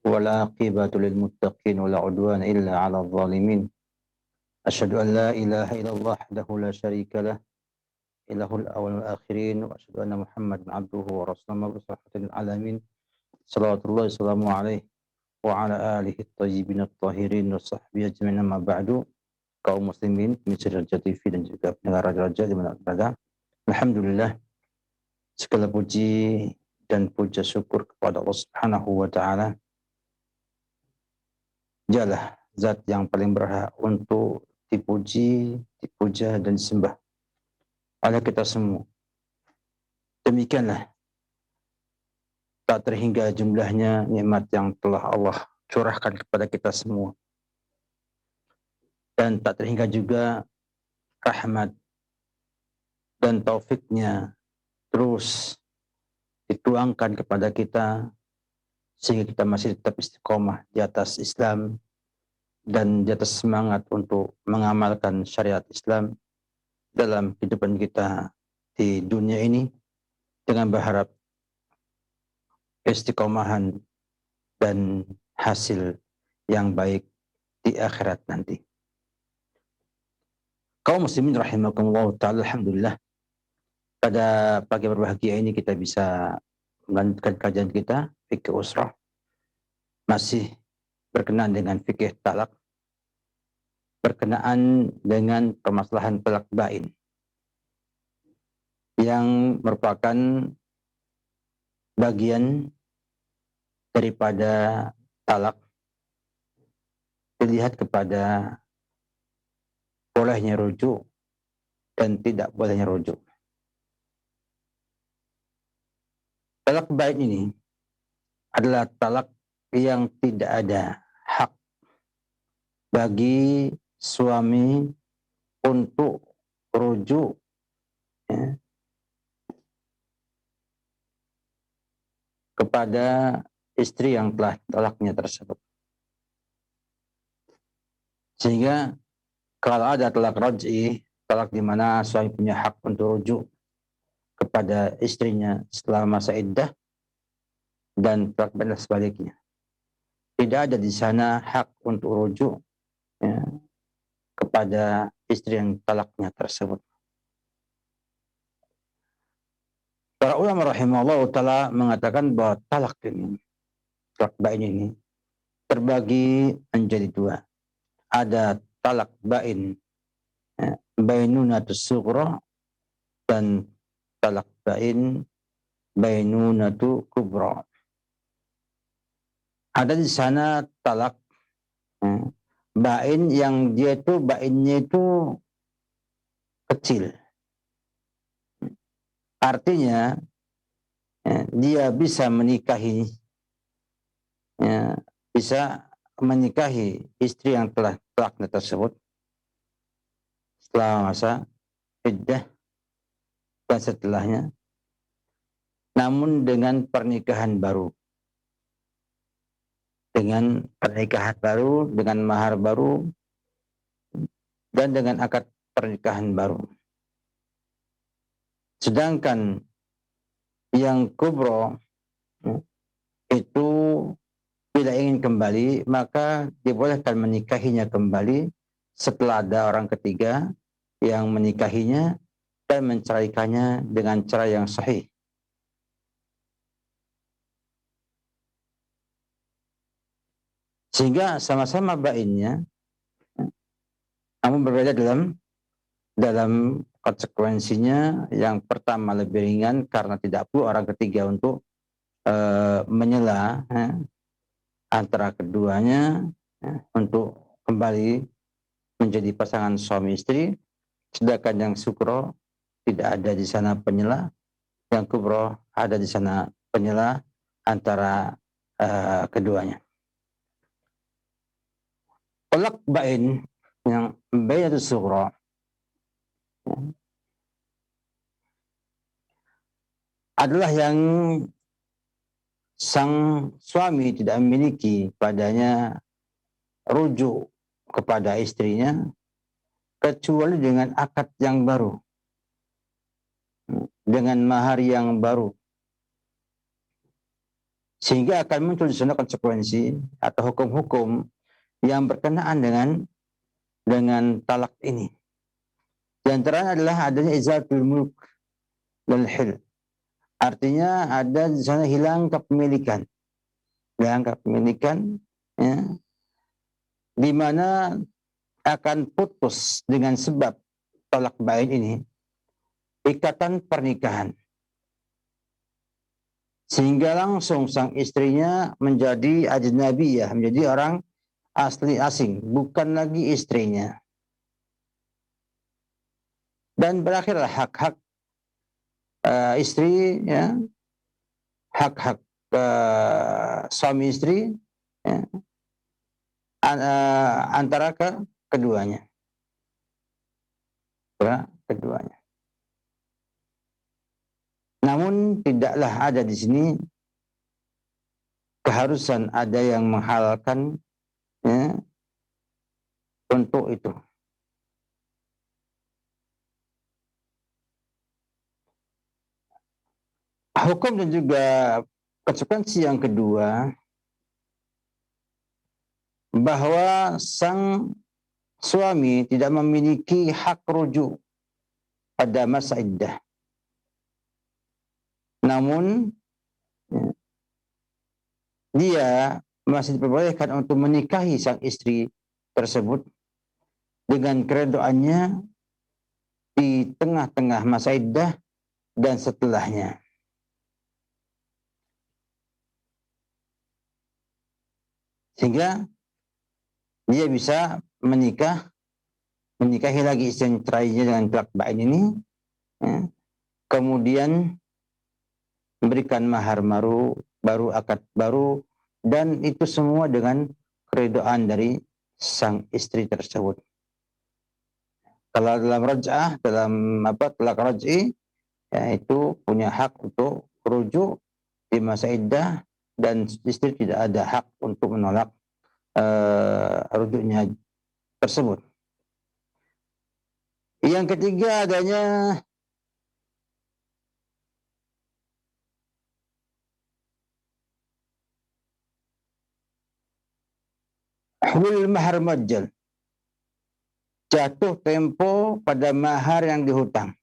والعاقبة للمتقين ولا عدوان إلا على الظالمين. أشهد أن لا إله إلا الله وحده لا شريك له إله الأول والآخرين، وأشهد أن محمدا عبده ورسوله مبعوث رحمة للعالمين صلوات الله وسلامه عليه وعلى آله الطيبين الطاهرين وصحبه أجمعين. أما بعد, kaum muslimin pemirsa Raja TV dan juga pendengar Raja di mana berada, alhamdulillah, segala puji dan puja syukur kepada Allah Subhanahu wa taala. Dialah zat yang paling berhak untuk dipuji, dipuja dan disembah oleh kita semua. Demikianlah tak terhingga jumlahnya nikmat yang telah Allah curahkan kepada kita semua, dan tak terhingga juga rahmat dan taufiknya terus dituangkan kepada kita sehingga kita masih tetap istiqomah di atas Islam dan di atas semangat untuk mengamalkan syariat Islam dalam kehidupan kita di dunia ini, dengan berharap istiqomahan dan hasil yang baik di akhirat nanti. Kaum muslimin rahimakumullah ta'ala, alhamdulillah, pada pagi berbahagia ini kita bisa melanjutkan kajian kita fikih usrah, masih berkenaan dengan fikih talak, berkenaan dengan permasalahan talak bain yang merupakan bagian daripada talak, dilihat kepada bolehnya rujuk dan tidak bolehnya rujuk. Talak bain ini adalah talak yang tidak ada hak bagi suami untuk rujuk, ya, kepada istri yang telah talaknya tersebut. Sehingga kalau ada talak raj'i, talak di mana suami punya hak untuk rujuk kepada istrinya setelah masa iddah, dan talak bain sebaliknya, tidak ada di sana hak untuk rujuk, ya, kepada istri yang talaknya tersebut. Para ulama rahimahullah ta'ala mengatakan bahwa talak bain ini terbagi menjadi dua. Ada talak bain, ya, bainunatus sughra, dan talak bain bainunatu kubra. Ada di sana talak, ya, bain yang dia itu bainnya itu kecil. Artinya, ya, dia bisa menikahi, ya, bisa menikahi istri yang telah talaknya tersebut setelah masa iddah dan setelahnya, namun dengan pernikahan baru, dengan mahar baru, dan dengan akad pernikahan baru. Sedangkan yang kubro, ya, itu bila ingin kembali, maka dibolehkan menikahinya kembali setelah ada orang ketiga yang menikahinya dan menceraikannya dengan cara yang sahih. Sehingga sama-sama bainnya, namun berbeda dalam konsekuensinya. Yang pertama lebih ringan karena tidak perlu orang ketiga untuk menyela, ya, antara keduanya, ya, untuk kembali menjadi pasangan suami istri. Sedangkan yang sukro tidak ada di sana penyela, yang kubro ada di sana penyela antara keduanya. Talak bain yang bainatus sughra, ya, adalah yang sang suami tidak memiliki padanya rujuk kepada istrinya kecuali dengan akad yang baru, dengan mahar yang baru. Sehingga akan muncul di sana konsekuensi atau hukum-hukum yang berkenaan dengan talak ini. Di antaranya adalah adanya izalatul mulk wal hil. Artinya ada di sana hilang kepemilikan, ya, di mana akan putus dengan sebab talak bain ini ikatan pernikahan, sehingga langsung sang istrinya menjadi ajnabiyah, menjadi orang asli asing, bukan lagi istrinya. Dan berakhirlah hak-hak istri, ya, hak-hak suami istri, ya, antara keduanya. Keduanya. Namun tidaklah ada di sini keharusan ada yang menghalalkan, ya, untuk itu. Hukum dan juga konsekuensi yang kedua, bahwa sang suami tidak memiliki hak rujuk pada masa iddah. Namun dia masih diperbolehkan untuk menikahi sang istri tersebut dengan keredoannya di tengah-tengah masa iddah dan setelahnya. Sehingga dia bisa menikahi lagi istri cerainya dengan talak bain ini, ya, kemudian memberikan mahar baru, akad baru, dan itu semua dengan keridhaan dari sang istri tersebut. Kalau dalam raj'ah, dalam talak raj'i, ya, itu punya hak untuk rujuk di masa iddah, dan istri tidak ada hak untuk menolak rujuknya tersebut. Yang ketiga adanya hulul mahar majjal, jatuh tempo pada mahar yang dihutang.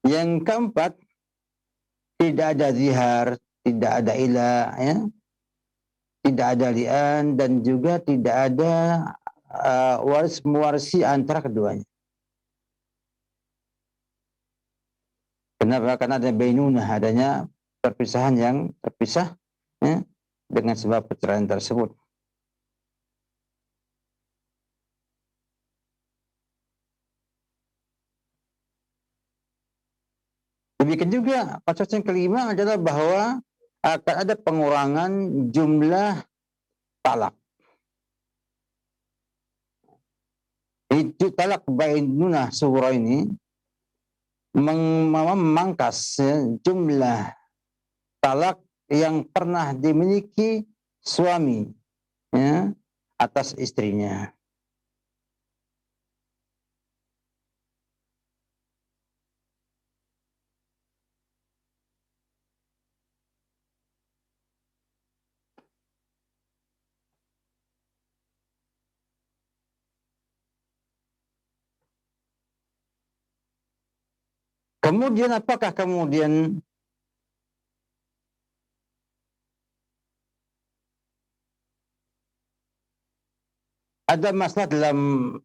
Yang keempat, tidak ada zihar, tidak ada ilah, ya, tidak ada li'an, dan juga tidak ada waris mewarisi antara keduanya. Kenapa? Karena ada bainunah, adanya perpisahan yang terpisah, ya, dengan sebab perceraian tersebut. Demikian juga konsekuensi yang kelima adalah bahwa akan ada pengurangan jumlah talak. Itu talak bainunah sughra ini memangkas, ya, jumlah talak yang pernah dimiliki suami, ya, atas istrinya. Kemudian apakah kemudian ada masalah dalam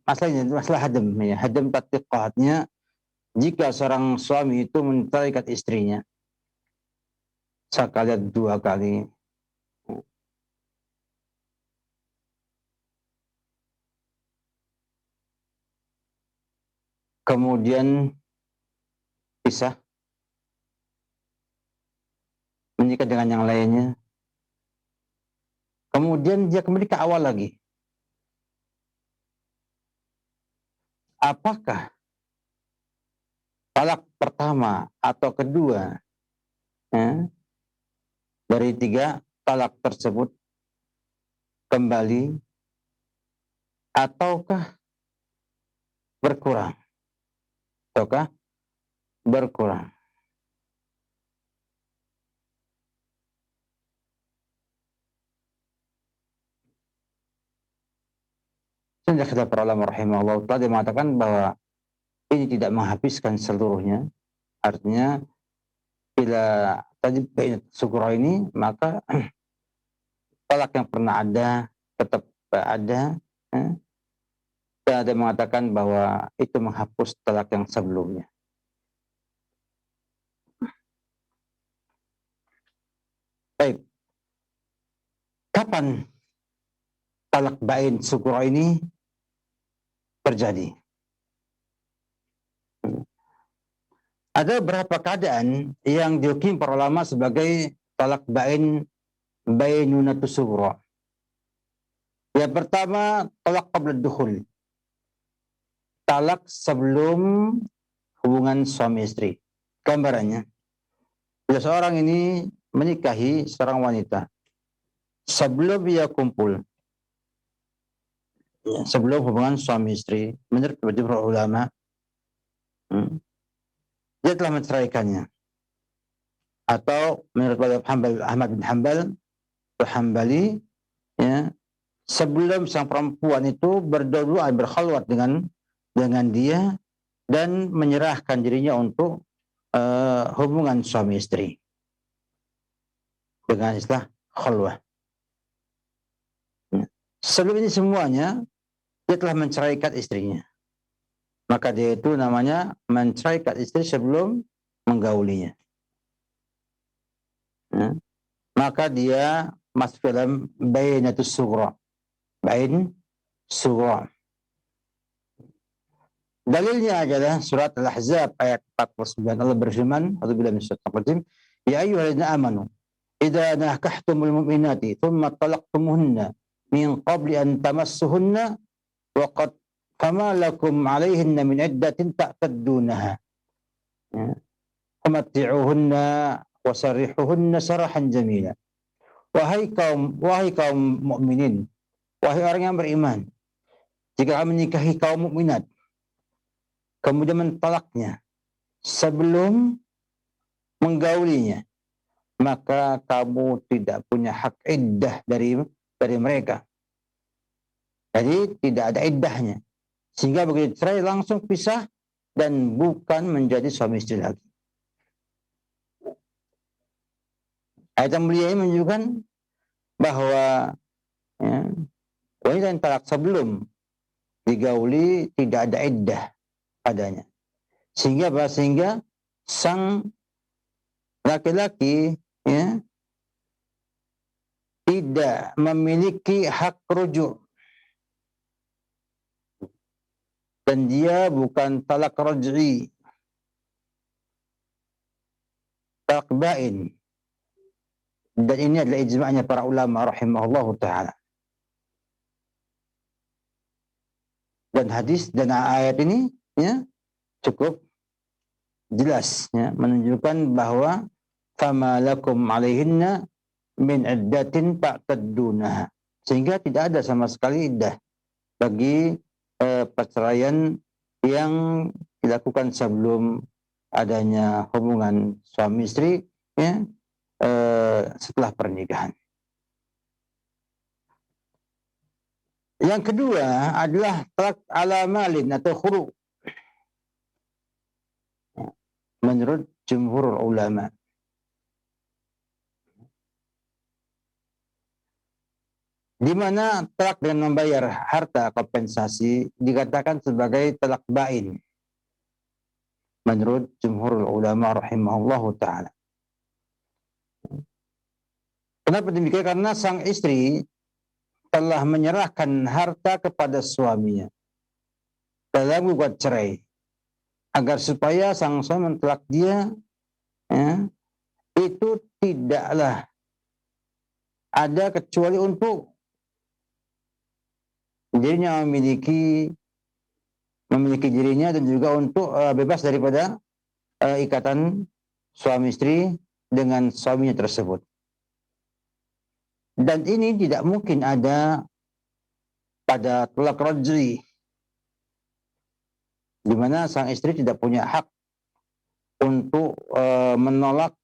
masalah hadam, ya, hadam tatbiqatnya, jika seorang suami itu menceraikan istrinya sekali, dua kali, kemudian pisah, menikah dengan yang lainnya, kemudian dia kembali ke awal lagi. Apakah talak pertama atau kedua, ya, dari 3 talak tersebut kembali, ataukah berkurang? ataukah berkurang. Sehingga kata para ulama rahimahullah ta'ala dia mengatakan bahwa ini tidak menghabiskan seluruhnya. Artinya bila tadi bainat sugro ini, maka talak yang pernah ada tetap ada. Dan ada yang mengatakan bahwa itu menghapus talak yang sebelumnya. Baik. Kapan talak bain sugro ini terjadi? Ada beberapa keadaan yang dihukumi para ulama sebagai talak bainunatu sugro. Yang pertama, talak qabla dukhul. Talak sebelum hubungan suami istri. Gambarannya, bila seorang ini menikahi seorang wanita, sebelum dia kumpul, sebelum hubungan suami istri, menurut para ulama, dia telah menceraikannya. Atau menurut Ahmad bin Hanbal, Hambali, ya, sebelum sang perempuan itu berdua berkhalwat dengan dia dan menyerahkan dirinya untuk hubungan suami istri dengan istilah khalwah. Sebelum ini semuanya dia telah menceraikan istrinya, maka dia itu namanya menceraikan istri sebelum menggaulinya. Maka dia masuk dalam bainatus sughra, bain sughra. Dalilnya adalah surat Al-Ahzab ayat 49. Allah berfirman, "A'udzubillahi minasyaitonir rajim, ya ayyuhalladzina amanu, idza nakahtumul mu'minati tsumma talaqtumuhunna min qabli an tamassuhunna wa qad fama lakum 'alaihinna min iddatin ta'taddunaha. Famatti'uhunna wa sarrihuhunna sarahan jamila." Wahai kaum mukminin, wahai orang yang beriman, jika kamu menikahi kaum mukminat kemudian mentalaknya sebelum menggaulinya, maka kamu tidak punya hak iddah dari mereka. Jadi tidak ada iddahnya. Sehingga begitu cerai langsung pisah dan bukan menjadi suami istri lagi. Ayat yang mulia ini menunjukkan bahwa wanita yang talak sebelum digauli tidak ada iddah padanya. Sehingga sang laki-laki tidak memiliki hak rujuk. Dan dia bukan talak raj'i, talak bain. Dan ini adalah ijma'nya para ulama rahimahullahu ta'ala. Dan hadis dan ayat ini cukup jelas menunjukkan bahwa fama lakum 'alaihinna min iddatin ta'taddunaha. Sehingga tidak ada sama sekali iddah bagi perceraian yang dilakukan sebelum adanya hubungan suami istri setelah pernikahan. Yang kedua adalah talak ala malin atau khuru. Menurut jumhur ulama. Di mana talak dengan membayar harta kompensasi dikatakan sebagai talak bain. Menurut jumhur ulama rahimahullahu ta'ala. Kenapa demikian? Karena sang istri telah menyerahkan harta kepada suaminya dalam gugat cerai, agar supaya sang suami mentalak dia, itu tidaklah ada kecuali untuk dirinya memiliki dirinya dan juga untuk bebas daripada ikatan suami istri dengan suaminya tersebut. Dan ini tidak mungkin ada pada talak raj'i. di mana sang istri tidak punya hak untuk menolak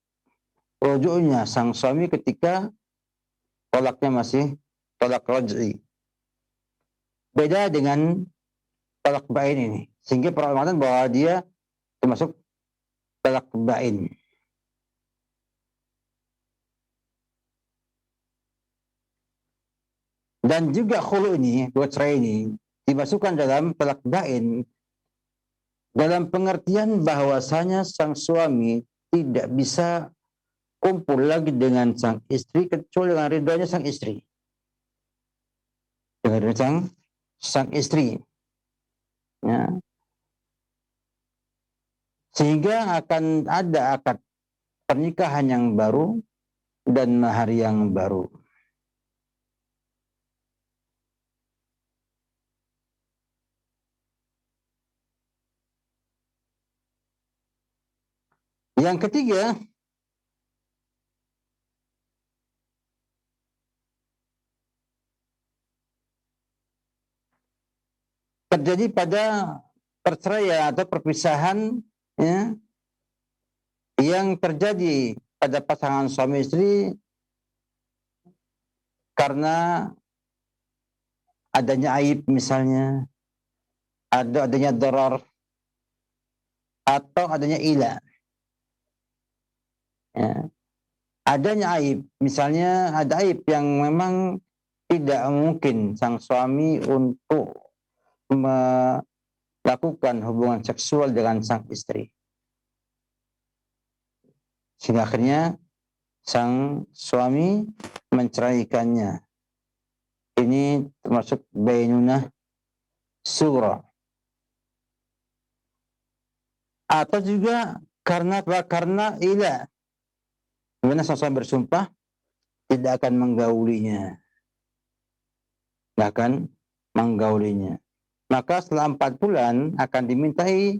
rujuknya sang suami ketika tolaknya masih tolak raj'i. Beda dengan tolak bain ini. Sehingga para ulama bahwa dia termasuk tolak bain. Dan juga khulu ini, dua cerai ini, dimasukkan dalam tolak bain dalam pengertian bahwasanya sang suami tidak bisa kumpul lagi dengan sang istri kecuali dengan ridhonya sang istri. Dengan ridhonya sang istri. Ya. Sehingga akan ada akad pernikahan yang baru dan mahar yang baru. Yang ketiga, terjadi pada perceraian atau perpisahan, ya, yang terjadi pada pasangan suami istri karena adanya aib misalnya, adanya darar, atau adanya ila. Ya. Adanya aib, misalnya ada aib yang memang tidak mungkin sang suami untuk melakukan hubungan seksual dengan sang istri. Sehingga akhirnya sang suami menceraikannya. Ini termasuk bainunah sughra. Atau juga karena ila. Dimana sang suami bersumpah tidak akan menggaulinya. Tidak akan menggaulinya. Maka setelah 4 bulan akan dimintai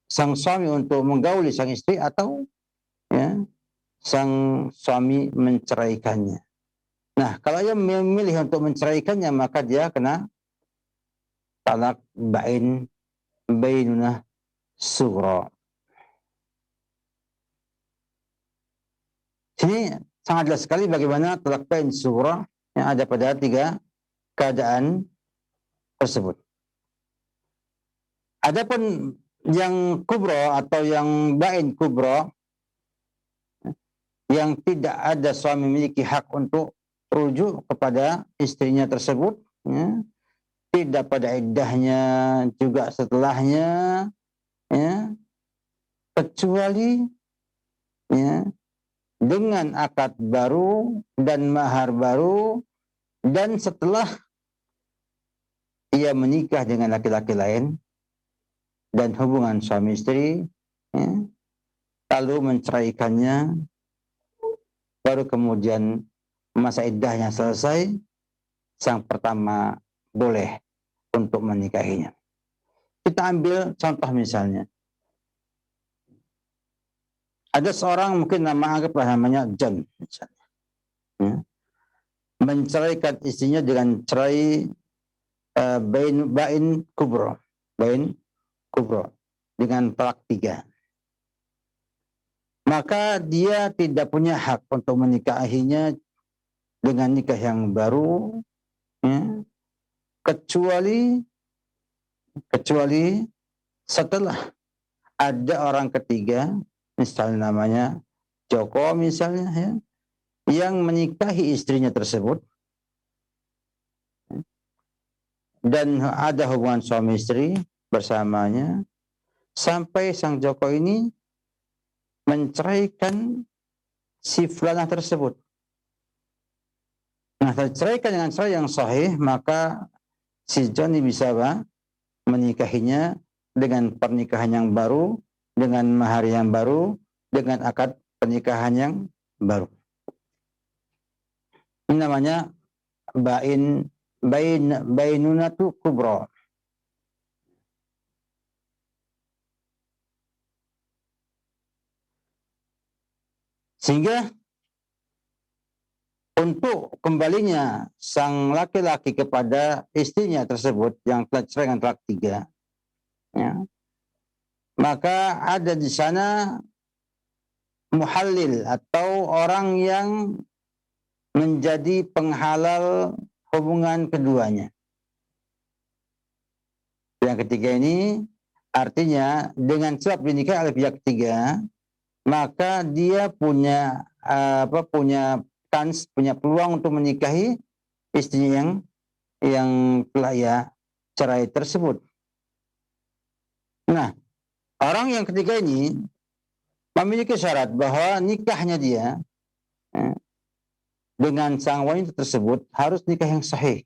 sang suami untuk menggauli sang istri atau ya, sang suami menceraikannya. Nah, kalau ia memilih untuk menceraikannya maka dia kena talak bainunah sughra. Sini sangat jelas sekali bagaimana talak bain sughra yang ada pada 3 keadaan tersebut. Adapun yang kubro atau yang bain kubro yang tidak ada suami memiliki hak untuk rujuk kepada istrinya tersebut, ya, tidak pada iddahnya juga setelahnya, ya, kecuali ya, dengan akad baru dan mahar baru dan setelah ia menikah dengan laki-laki lain dan hubungan suami istri, ya, lalu menceraikannya, baru kemudian masa iddahnya selesai, sang pertama boleh untuk menikahinya. Kita ambil contoh misalnya. Ada seorang mungkin anggaplah namanya John misalnya. Ya. Menceraikan istrinya dengan cerai bain kubro. Bain kubro. Dengan talak 3. Maka dia tidak punya hak untuk menikahinya dengan nikah yang baru, ya, kecuali setelah ada orang ketiga, misalnya namanya Joko misalnya, ya, yang menikahi istrinya tersebut dan ada hubungan suami istri bersamanya sampai sang Joko ini menceraikan si fulanah tersebut. Nah, terceraikan dengan cerai yang sahih, maka si Johnny bisa menikahinya dengan pernikahan yang baru, dengan mahar yang baru, dengan akad pernikahan yang baru. Ini namanya bainunatu kubra. Sehingga untuk kembalinya sang laki-laki kepada istrinya tersebut yang telah cerai dengan talak 3, ya, maka ada di sana muhallil atau orang yang menjadi penghalal hubungan keduanya. Yang ketiga ini artinya dengan sebab dinikah oleh pihak ketiga, maka dia punya punya peluang untuk menikahi istrinya yang telah ia cerai tersebut. Nah, orang yang ketiga ini memiliki syarat bahwa nikahnya dia dengan sang wanita tersebut harus nikah yang sahih,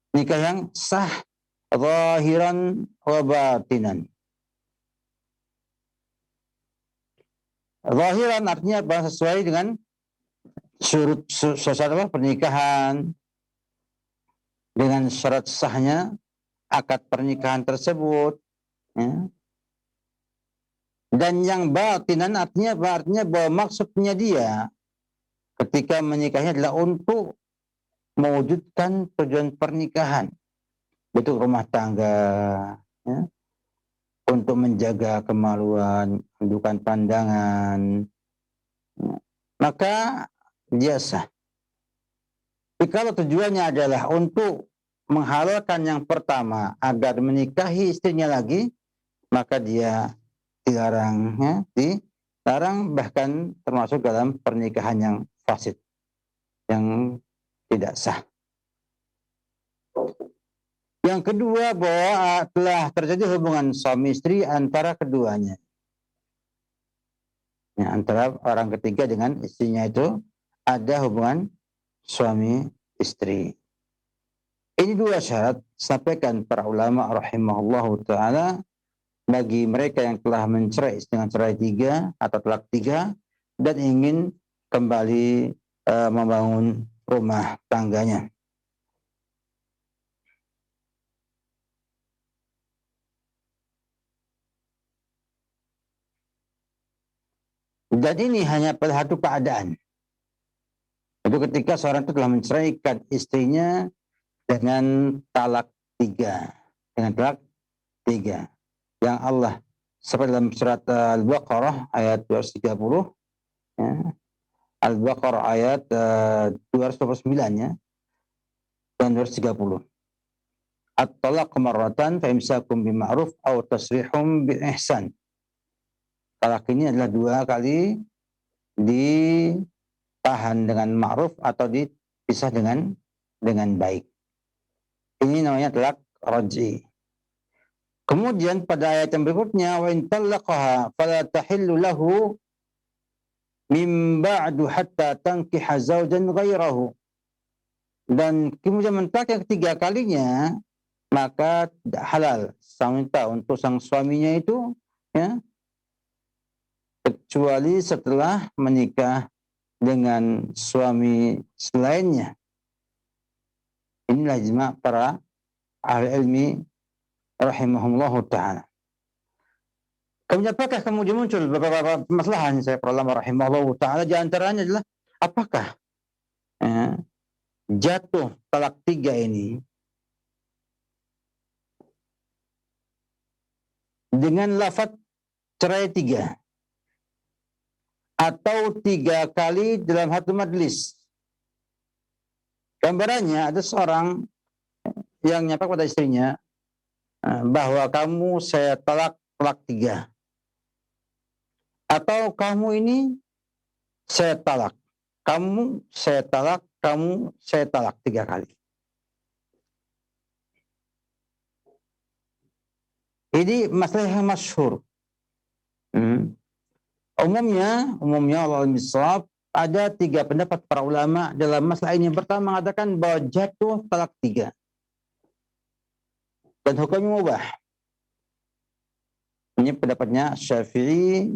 nikah yang sah, zahiran wa batinan. Zahiran artinya sesuai dengan syarat pernikahan, dengan syarat sahnya akad pernikahan tersebut, ya. Dan yang batinan artinya bahwa maksudnya dia ketika menikahnya adalah untuk mewujudkan tujuan pernikahan, bentuk rumah tangga, ya, untuk menjaga kemaluan, menundukkan pandangan, ya, maka dia sah. Tapi kalau tujuannya adalah untuk menghalalkan yang pertama agar menikahi istrinya lagi, maka dia dilarang, ya, dilarang, bahkan termasuk dalam pernikahan yang fasid, yang tidak sah. Yang kedua, bahwa telah terjadi hubungan suami istri antara keduanya, ya, antara orang ketiga dengan istrinya itu ada hubungan suami istri. Ini dua syarat sampaikan para ulama rahimahullahu ta'ala bagi mereka yang telah mencerai dengan cerai 3 atau talak 3 dan ingin kembali membangun rumah tangganya. Dan ini hanya pada satu keadaan. Itu ketika seorang itu telah menceraikan istrinya dengan talak 3. Dengan talak 3. Yang Allah seperti dalam surat Al-Baqarah ayat 230. Ya. Al-Baqarah ayat 229, ya. Dan 230. At-talaq marratan fa imsakum bima'ruf aw tasrihum bil ihsan. Talak ini adalah 2 kali, ditahan dengan ma'ruf atau dipisah dengan baik. Ini namanya talak raj'i. Kemudian pada ayat yang berikutnya, wa in talaqaha fala tahillu lahu min ba'du hatta tankiha zawjan ghairahu. Dan kemudian mentalak yang ketiga kalinya, maka tidak halal sang wanita untuk sang suaminya itu, ya, kecuali setelah menikah dengan suami selainnya. Inilah ijma' para ahli ilmi rahimahullahu ta'ala. Kemudian apakah kemudian muncul beberapa permasalahan saya para ulama rahimahullahu ta'ala, di antaranya adalah apakah jatuh talak 3 ini dengan lafaz cerai 3 atau 3 kali dalam satu majlis. Gambarannya ada seorang yang nyapa pada istrinya bahwa kamu saya talak 3, atau kamu ini saya talak, kamu saya talak, kamu saya talak 3 kali. Ini masalah yang masyhur. Umumnya Allah misal ada 3 pendapat para ulama dalam masalah ini. Yang pertama mengatakan bahwa jatuh talak 3 dan hukumnya mubah. Ini pendapatnya Syafi'i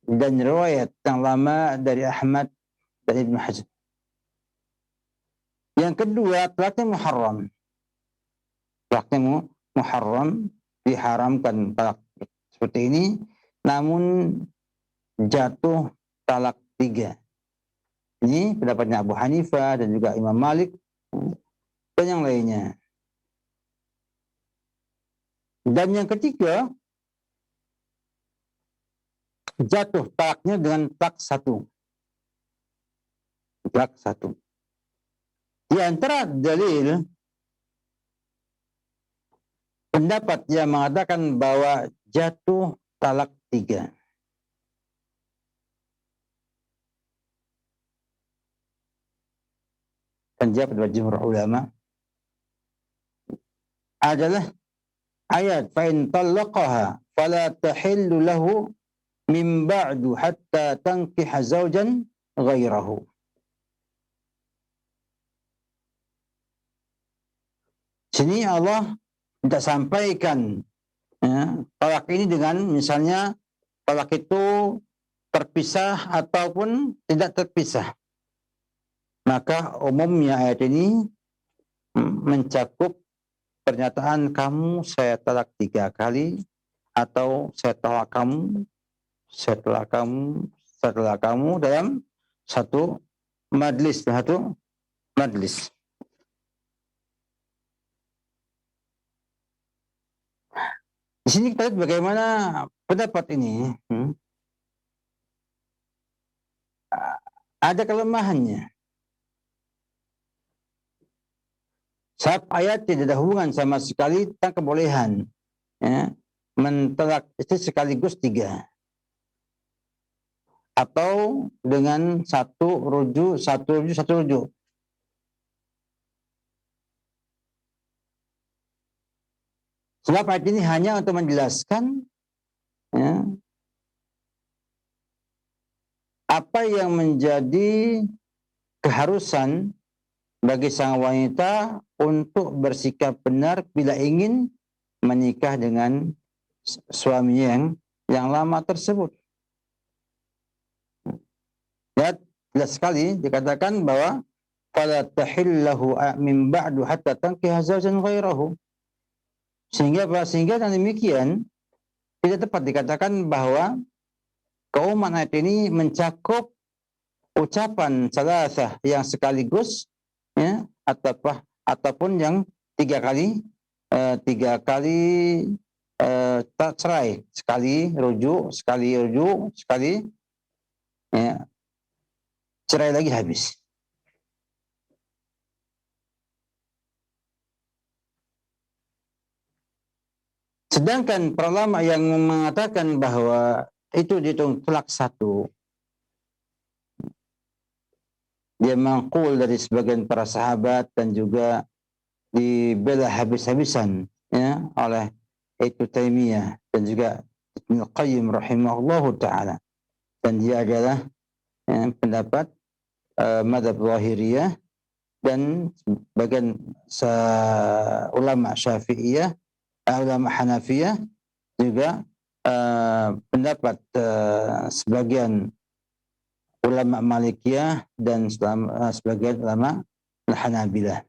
dan riwayat yang lama dari Ahmad dan Ibnu Hazm. Yang kedua, talaknya muharram. Talaknya muharram, diharamkan talak seperti ini, namun jatuh talak 3. Ini pendapatnya Abu Hanifah dan juga Imam Malik dan yang lainnya. Dan yang ketiga, jatuh talaknya dengan talak satu. Talak satu. Di antara dalil pendapat yang mengatakan bahwa jatuh talak 3. Pendapat jumhur ulama adalah ayat fa in talaqaha fala tahillu lahu min ba'du hatta tankiha zawjan ghairahu. Sini Allah tidak sampaikan talak ini dengan misalnya talak itu terpisah ataupun tidak terpisah. Maka umumnya ayat ini mencakup pernyataan kamu saya talak 3 kali atau saya talak kamu setelah kamu dalam satu majlis. Di sini kita lihat bagaimana pendapat ini ada kelemahannya. Saat ayat tidak ada hubungan sama sekali tentang kebolehan mentalak istri sekaligus 3. Atau dengan satu rujuk. Sebab ayat ini hanya untuk menjelaskan apa yang menjadi keharusan bagi sang wanita untuk bersikap benar bila ingin menikah dengan suami yang lama tersebut. Ya, jelas sekali dikatakan bahwa fala tahillahu min ba'du hatta tankiha zawjan ghairahu. Sehingga dengan demikian tidak tepat dikatakan bahwa keumuman ayat ini mencakup ucapan salasah yang sekaligus ataupun yang 3 kali cerai, sekali rujuk, cerai lagi habis. Sedangkan para ulama yang mengatakan bahwa itu dihitung talak 1, dia mangkul dari sebagian para sahabat dan juga dibela habis-habisan oleh Ibnu Taimiyah dan juga Ibnu Qayyim rahimahullahu taala, dan dia adalah pendapat mazhab Zahiriyah dan sebagian ulama Syafi'iyah, ulama Hanafiyah, juga pendapat sebagian ulama Malikiyah dan sebagian ulama Hanabilah.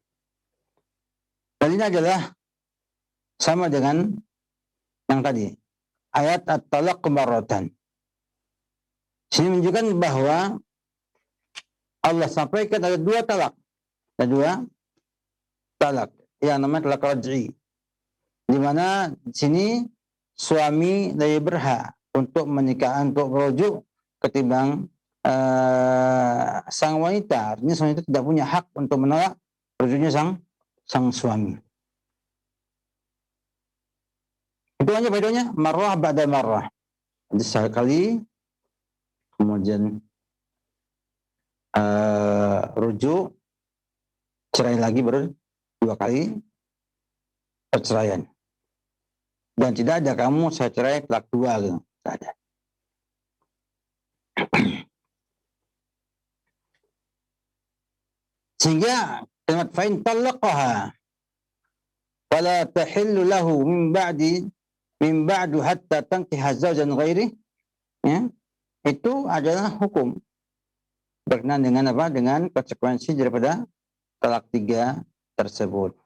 Hal ini adalah sama dengan yang tadi, ayat at-talaq marratan. Ini menunjukkan bahwa Allah sampaikan ada 2 talak. Ada 2 talak yang namanya talak raj'i. Di mana di sini suami lebih berhak untuk menikah, untuk merujuk ketimbang sang wanita. Artinya sang wanita tidak punya hak untuk menolak rujuknya sang suami. Itu hanya bedanya marrah ba'da marrah. Jadi sekali, kemudian rujuk, cerai lagi, baru 2 kali perceraian. Dan tidak ada kamu saya cerai talak 2 gitu. Tidak ada. Sehingga kalimat fa'in talaqaha fala tahillu lahu min ba'du hatta tankiha zawjan ghairi, itu adalah hukum berkenaan dengan apa? Dengan konsekuensi daripada talak 3 tersebut.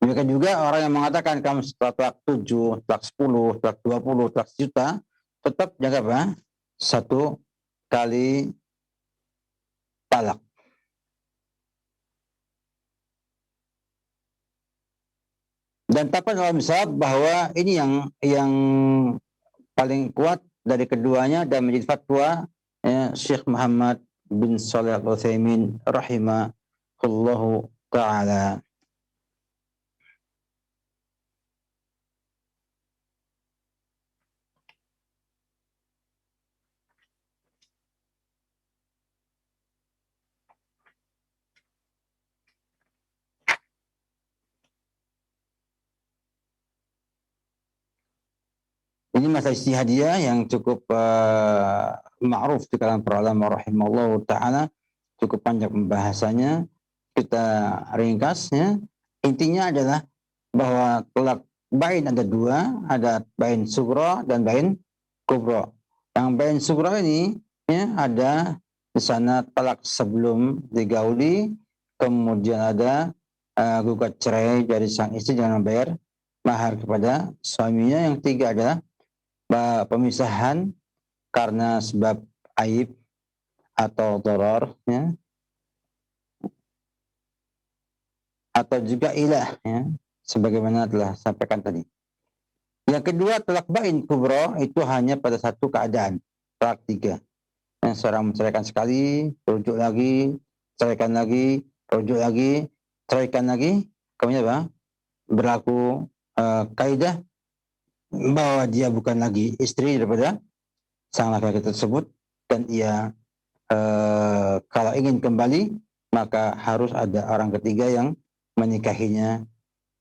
Demikian juga orang yang mengatakan kamu setelah talak 7, talak 10, talak 20, talak 1 juta, tetap jaga apa? 1 kali talak. Dan tapan ulama mazhab bahwa ini yang paling kuat dari keduanya dan menjadi fatwa Syekh Muhammad bin Shalih Al-Utsaimin rahimahullahu taala. Ini masalah ijtihadiyah yang cukup ma'ruf di kalangan para ulama rahimahullah ta'ala. Cukup panjang pembahasannya. Kita ringkasnya. Intinya adalah bahwa talak bain ada 2, ada bain sughra dan bain kubra. Yang bain sughra ini ya, ada di sana talak sebelum digauli, kemudian ada gugat cerai dari sang istri dengan membayar mahar kepada suaminya. Yang 3 adalah pemisahan karena sebab aib atau doror, ya, atau juga ilah, ya, sebagaimana telah sampaikan tadi. Yang kedua, talak bain kubro itu hanya pada satu keadaan, talak 3. Yang seorang menceraikan sekali, rujuk lagi, ceraikan lagi, rujuk lagi, ceraikan lagi, kemudian apa? Berlaku kaidah bahwa dia bukan lagi istri daripada sang laki-laki tersebut, dan ia kalau ingin kembali maka harus ada orang ketiga yang menikahinya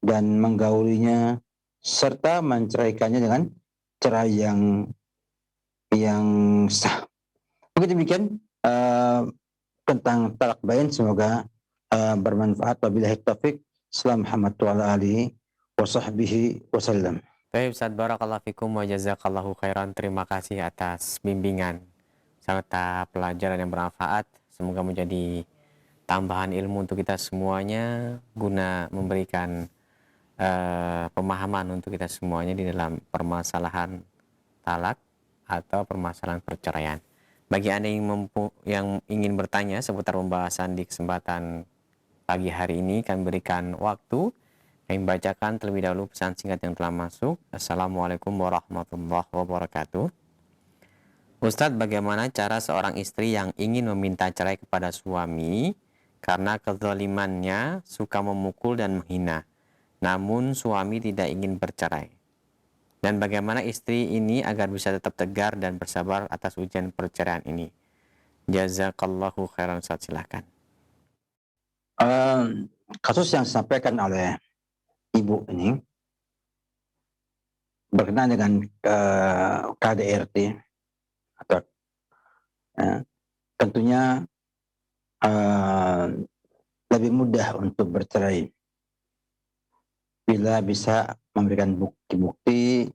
dan menggaulinya serta menceraikannya dengan cerai yang sah. Begitu demikian tentang talak bain. Semoga bermanfaat. Wabillahi taufik. Salam Muhammad wa ala alihi wa sahbihi wasallam. Baik Ustaz, barakallahu fikum wa jazakallahu khairan. Terima kasih atas bimbingan serta pelajaran yang bermanfaat. Semoga menjadi tambahan ilmu untuk kita semuanya guna memberikan pemahaman untuk kita semuanya di dalam permasalahan talak atau permasalahan perceraian. Bagi Anda yang ingin bertanya seputar pembahasan di kesempatan pagi hari ini, kami berikan waktu. Kami bacakan terlebih dahulu pesan singkat yang telah masuk. Assalamualaikum warahmatullahi wabarakatuh. Ustadz, bagaimana cara seorang istri yang ingin meminta cerai kepada suami karena kezalimannya suka memukul dan menghina, namun suami tidak ingin bercerai? Dan bagaimana istri ini agar bisa tetap tegar dan bersabar atas ujian perceraian ini? Jazakallahu khairan, Ustadz, silakan. Kasus yang disampaikan oleh ibu ini berkenaan dengan KDRT atau tentunya lebih mudah untuk bercerai bila bisa memberikan bukti-bukti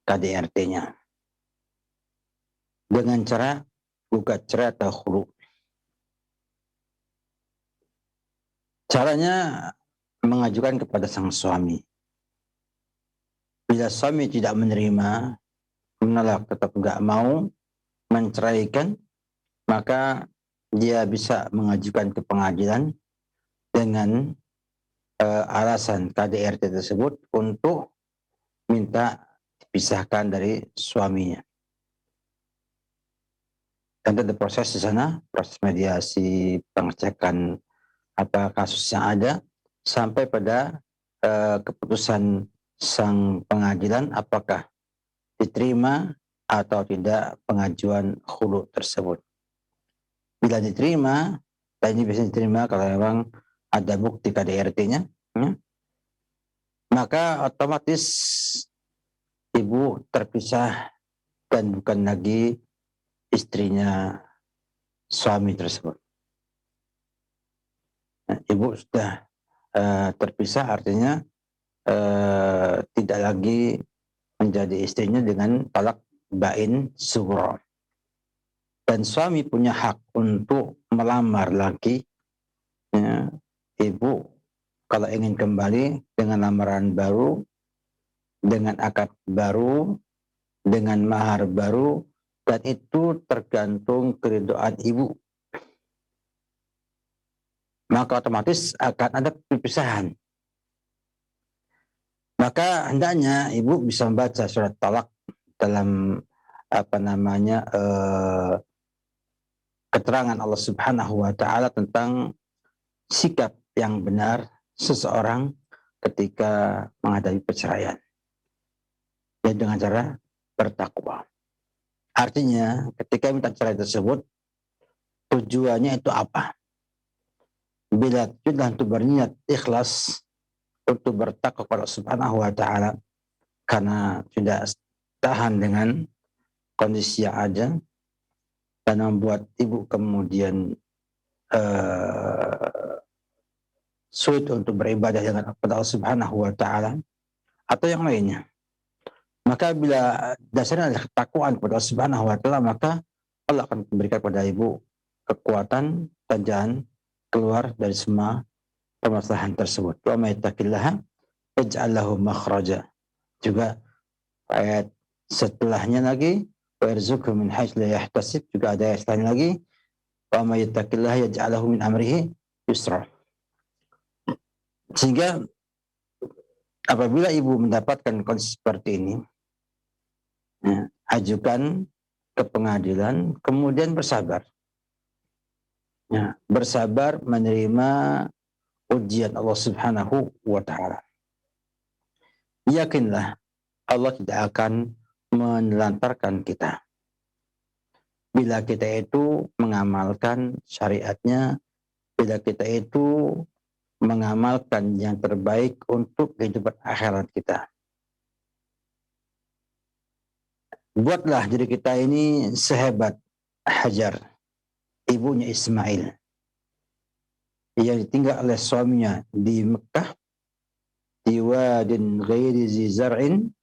KDRT-nya dengan cara gugat cerai atau khulu. Caranya mengajukan kepada sang suami. Bila suami tidak menerima, menolak, tetap tidak mau menceraikan, maka dia bisa mengajukan ke pengadilan dengan alasan KDRT tersebut untuk minta dipisahkan dari suaminya. Dan ada proses di sana, proses mediasi, pengecekan apa kasus yang ada, sampai pada keputusan sang pengadilan apakah diterima atau tidak pengajuan khulu tersebut. Bila diterima, dan ini biasanya diterima kalau memang ada bukti KDRT-nya, maka otomatis ibu terpisah dan bukan lagi istrinya suami tersebut. Ibu sudah terpisah, artinya tidak lagi menjadi istrinya dengan talak bain sughra. Dan suami punya hak untuk melamar lagi. Ya, ibu kalau ingin kembali dengan lamaran baru, dengan akad baru, dengan mahar baru, dan itu tergantung keridhaan ibu, maka otomatis akan ada perpisahan. Maka hendaknya ibu bisa membaca surat talak dalam keterangan Allah Subhanahu wa taala tentang sikap yang benar seseorang ketika menghadapi perceraian. Dan dengan cara bertakwa. Artinya ketika minta cerai tersebut tujuannya itu apa? Bila sudah untuk berniat ikhlas untuk bertakwa kepada Allah Subhanahu wa taala karena sudah tahan dengan kondisi yang ada dan membuat ibu kemudian sulit untuk beribadah dengan kepada Allah Subhanahu wa taala atau yang lainnya. Maka bila dasarnya adalah ketakwaan kepada Allah Subhanahu wa taala, maka Allah akan memberikan kepada ibu kekuatan dan jalan keluar dari semua permasalahan tersebut. Wa may yattaqillaha yaj'al lahu makhraja. Juga ayat setelahnya lagi wa yarzuqhu min haitsu la yahtasib, juga ada ayat setelahnya lagi wa may yattaqillaha yaj'al lahu min amrihi yusra. Sehingga apabila ibu mendapatkan kondisi seperti ini, ajukan ke pengadilan, kemudian bersabar. Bersabar menerima ujian Allah Subhanahu wa taala. Yakinlah Allah tidak akan menelantarkan kita. Bila kita itu mengamalkan syariatnya, bila kita itu mengamalkan yang terbaik untuk kehidupan akhirat kita. Buatlah diri kita ini sehebat Hajar, ibunya Ismail, yang ditinggal oleh suaminya di Mekah, di wadin ghairi zi zar'in,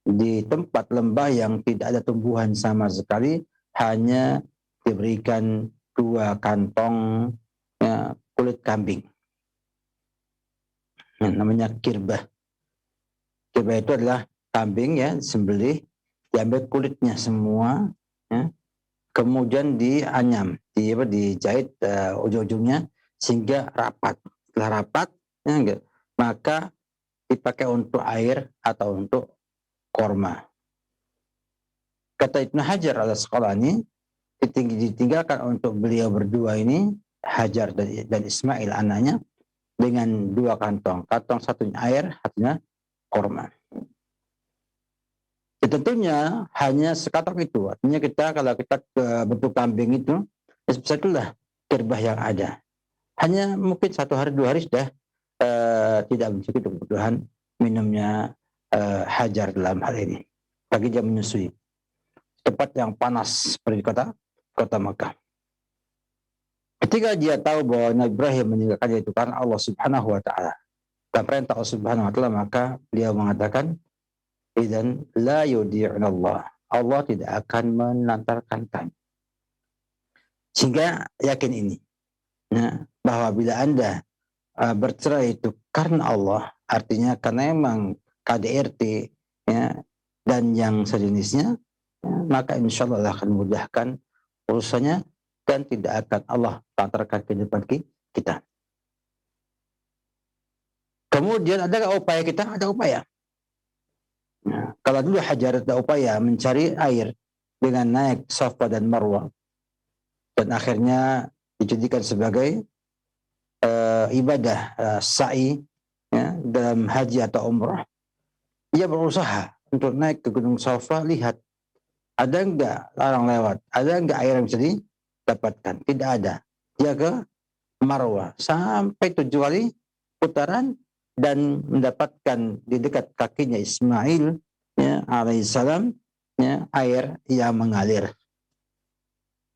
di tempat lembah yang tidak ada tumbuhan sama sekali, hanya diberikan 2 kantong kulit kambing. Namanya kirbah. Kirbah itu adalah kambing sembelih, diambil kulitnya semua, kemudian dianyam, dijahit ujung-ujungnya sehingga rapat. Setelah rapat, maka dipakai untuk air atau untuk korma. Kata Ibnu Hajar al-Asqalani, ditinggalkan untuk beliau berdua ini, Hajar dan Ismail anaknya, dengan 2 kantong. Kantong satunya air, satunya korma. Tentunya hanya sekantong itu. Artinya kalau kita bentuk kambing itu, itulah kirbah yang ada. Hanya mungkin 1 hari 2 hari sudah tidak mencukupi kebutuhan minumnya Hajar dalam hal ini. Bagi dia menyusui. Tempat yang panas seperti kota Makkah. Ketika dia tahu bahwa Nabi Ibrahim meninggalkannya itu karena Allah Subhanahu wa taala dan perintah Allah Subhanahu wa taala, maka beliau mengatakan, idzan la yudi'unallah. Allah tidak akan melantarkan kami. Sehingga yakin ini, bahwa bila Anda bercerai itu karena Allah, artinya karena memang KDRT dan yang sejenisnya, maka insya Allah akan memudahkan urusannya dan tidak akan Allah lantarkan kehidupan kita. Kemudian adakah upaya kita? Ada upaya. Kalau dulu Hajar ada upaya mencari air dengan naik Safa dan Marwah, dan akhirnya dijadikan sebagai ibadah sa'i dalam haji atau umrah. Ia berusaha untuk naik ke Gunung Safa, lihat ada enggak orang lewat, ada enggak air yang bisa didapatkan. Tidak ada. Dia ke Marwah sampai 7 kali putaran dan mendapatkan di dekat kakinya Ismail alaihissalam air yang mengalir,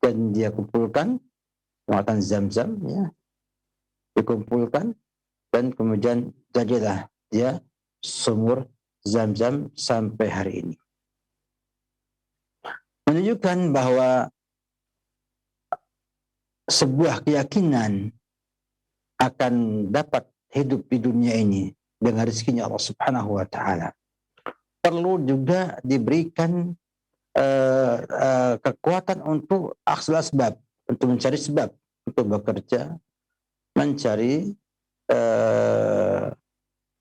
dan dia kumpulkan muatan Zam-Zam, dikumpulkan, dan kemudian jadilah dia sumur Zam-Zam sampai hari ini. Menunjukkan bahwa sebuah keyakinan akan dapat hidup di dunia ini dengan rezekinya Allah Subhanahu wa taala perlu juga diberikan kekuatan untuk aksul asbab, untuk mencari sebab, untuk bekerja, mencari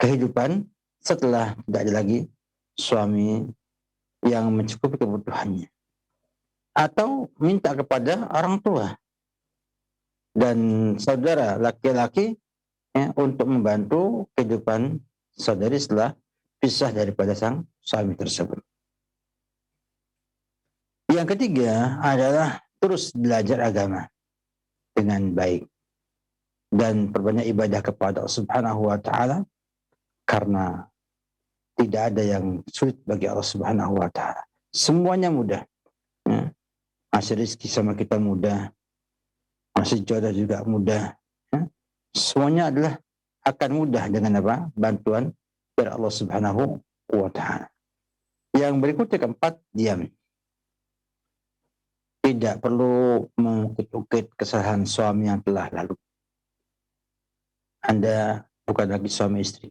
kehidupan setelah tidak ada lagi suami yang mencukupi kebutuhannya, atau minta kepada orang tua dan saudara laki-laki untuk membantu kehidupan saudari setelah pisah daripada sang suami tersebut. Yang ketiga adalah terus belajar agama dengan baik dan perbanyak ibadah kepada Allah Subhanahu wa taala, karena tidak ada yang sulit bagi Allah Subhanahu wa taala. Semuanya mudah. Ya. Masih rezeki sama kita mudah, masih jodoh juga mudah. Ya. Semuanya adalah akan mudah dengan apa? Bantuan dari Allah Subhanahu wa taala. Yang berikutnya keempat, diam. Tidak perlu mengukit-ukit kesalahan suami yang telah lalu. Anda bukan lagi suami istri,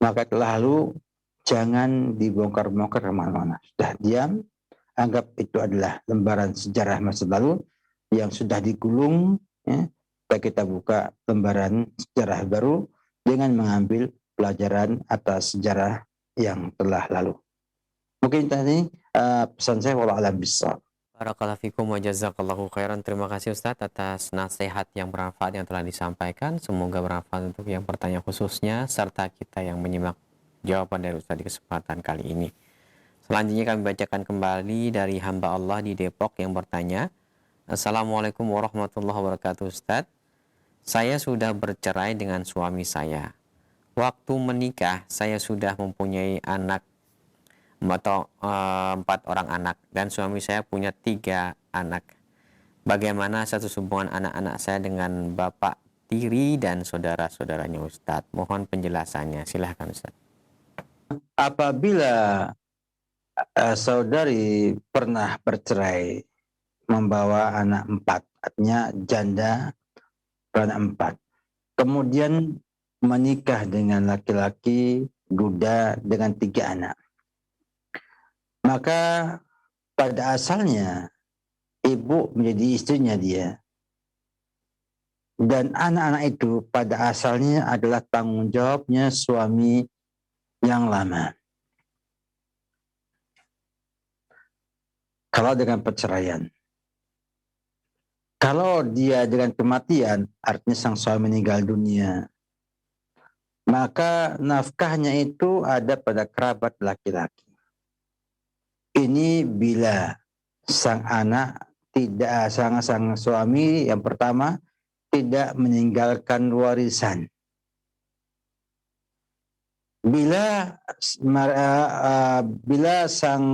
maka telah lalu jangan dibongkar-bongkar kemana-mana. Sudah diam, anggap itu adalah lembaran sejarah masa lalu yang sudah digulung. Ya. Kita buka lembaran sejarah baru dengan mengambil pelajaran atas sejarah yang telah lalu. Mungkin tadi pesan saya, wallahu a'lam bishawab. Barakallahu fikum wa jazakallahu khairan. Terima kasih Ustadz atas nasihat yang bermanfaat yang telah disampaikan. Semoga bermanfaat untuk yang bertanya khususnya, serta kita yang menyimak jawaban dari Ustadz di kesempatan kali ini. Selanjutnya kami bacakan kembali dari hamba Allah di Depok yang bertanya. Assalamualaikum warahmatullahi wabarakatuh Ustadz. Saya sudah bercerai dengan suami saya. Waktu menikah saya sudah mempunyai anak atau 4 orang anak, dan suami saya punya 3 anak. Bagaimana status hubungan anak-anak saya dengan bapak tiri dan saudara-saudaranya Ustadz? Mohon penjelasannya, silahkan Ustadz. Apabila saudari pernah bercerai, membawa anak 4, artinya janda beranak 4, kemudian menikah dengan laki-laki duda dengan 3 anak, maka pada asalnya ibu menjadi istrinya dia, dan anak-anak itu pada asalnya adalah tanggung jawabnya suami yang lama. Kalau dengan perceraian, kalau dia dengan kematian, artinya sang suami meninggal dunia, maka nafkahnya itu ada pada kerabat laki-laki. Ini bila sang anak tidak, sang suami yang pertama tidak meninggalkan warisan. Bila sang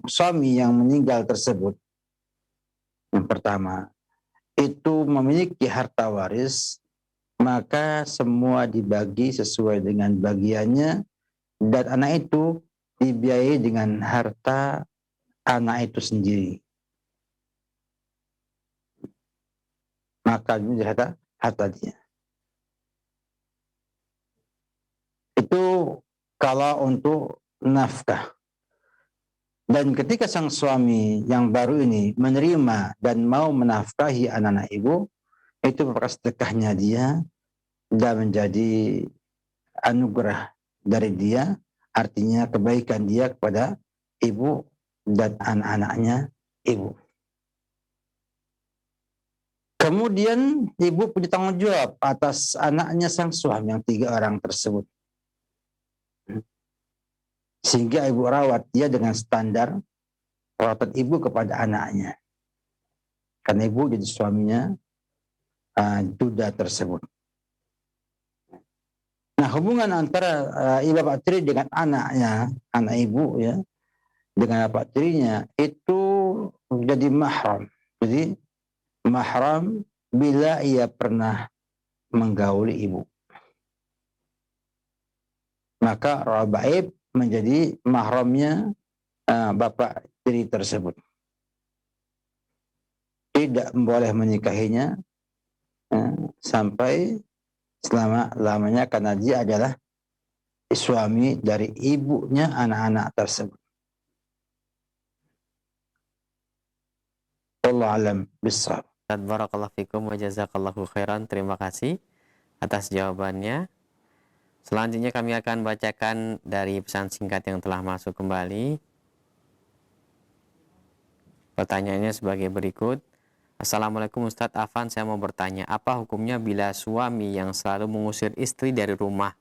suami yang meninggal tersebut, yang pertama itu memiliki harta waris, maka semua dibagi sesuai dengan bagiannya, dan anak itu dibiayai dengan harta anak itu sendiri. Maka ini harta dia. Itu kalau untuk nafkah. Dan ketika sang suami yang baru ini menerima dan mau menafkahi anak-anak ibu, itu merupakan sedekahnya dia dan menjadi anugerah dari dia, artinya kebaikan dia kepada ibu dan anak-anaknya ibu. Kemudian ibu punya tanggung jawab atas anaknya sang suami yang 3 orang tersebut, sehingga ibu rawat dia dengan standar perawatan ibu kepada anaknya, karena ibu jadi suaminya duda tersebut. Nah, hubungan antara ibu bapak tiri dengan anaknya, anak ibu ya, dengan bapak tirinya itu menjadi mahram. Jadi mahram bila ia pernah menggauli ibu, maka rabaib menjadi mahramnya bapak tiri tersebut. Tidak boleh menikahinya sampai selama-lamanya, karena dia adalah suami dari ibunya anak-anak tersebut. Wallahu alam bissawab. Ustaz, barakallahu fikum wa jazakallahu khairan. Terima kasih atas jawabannya. Selanjutnya kami akan bacakan dari pesan singkat yang telah masuk kembali. Pertanyaannya sebagai berikut. Assalamualaikum Ustadz Afan, saya mau bertanya, apa hukumnya bila suami yang selalu mengusir istri dari rumah?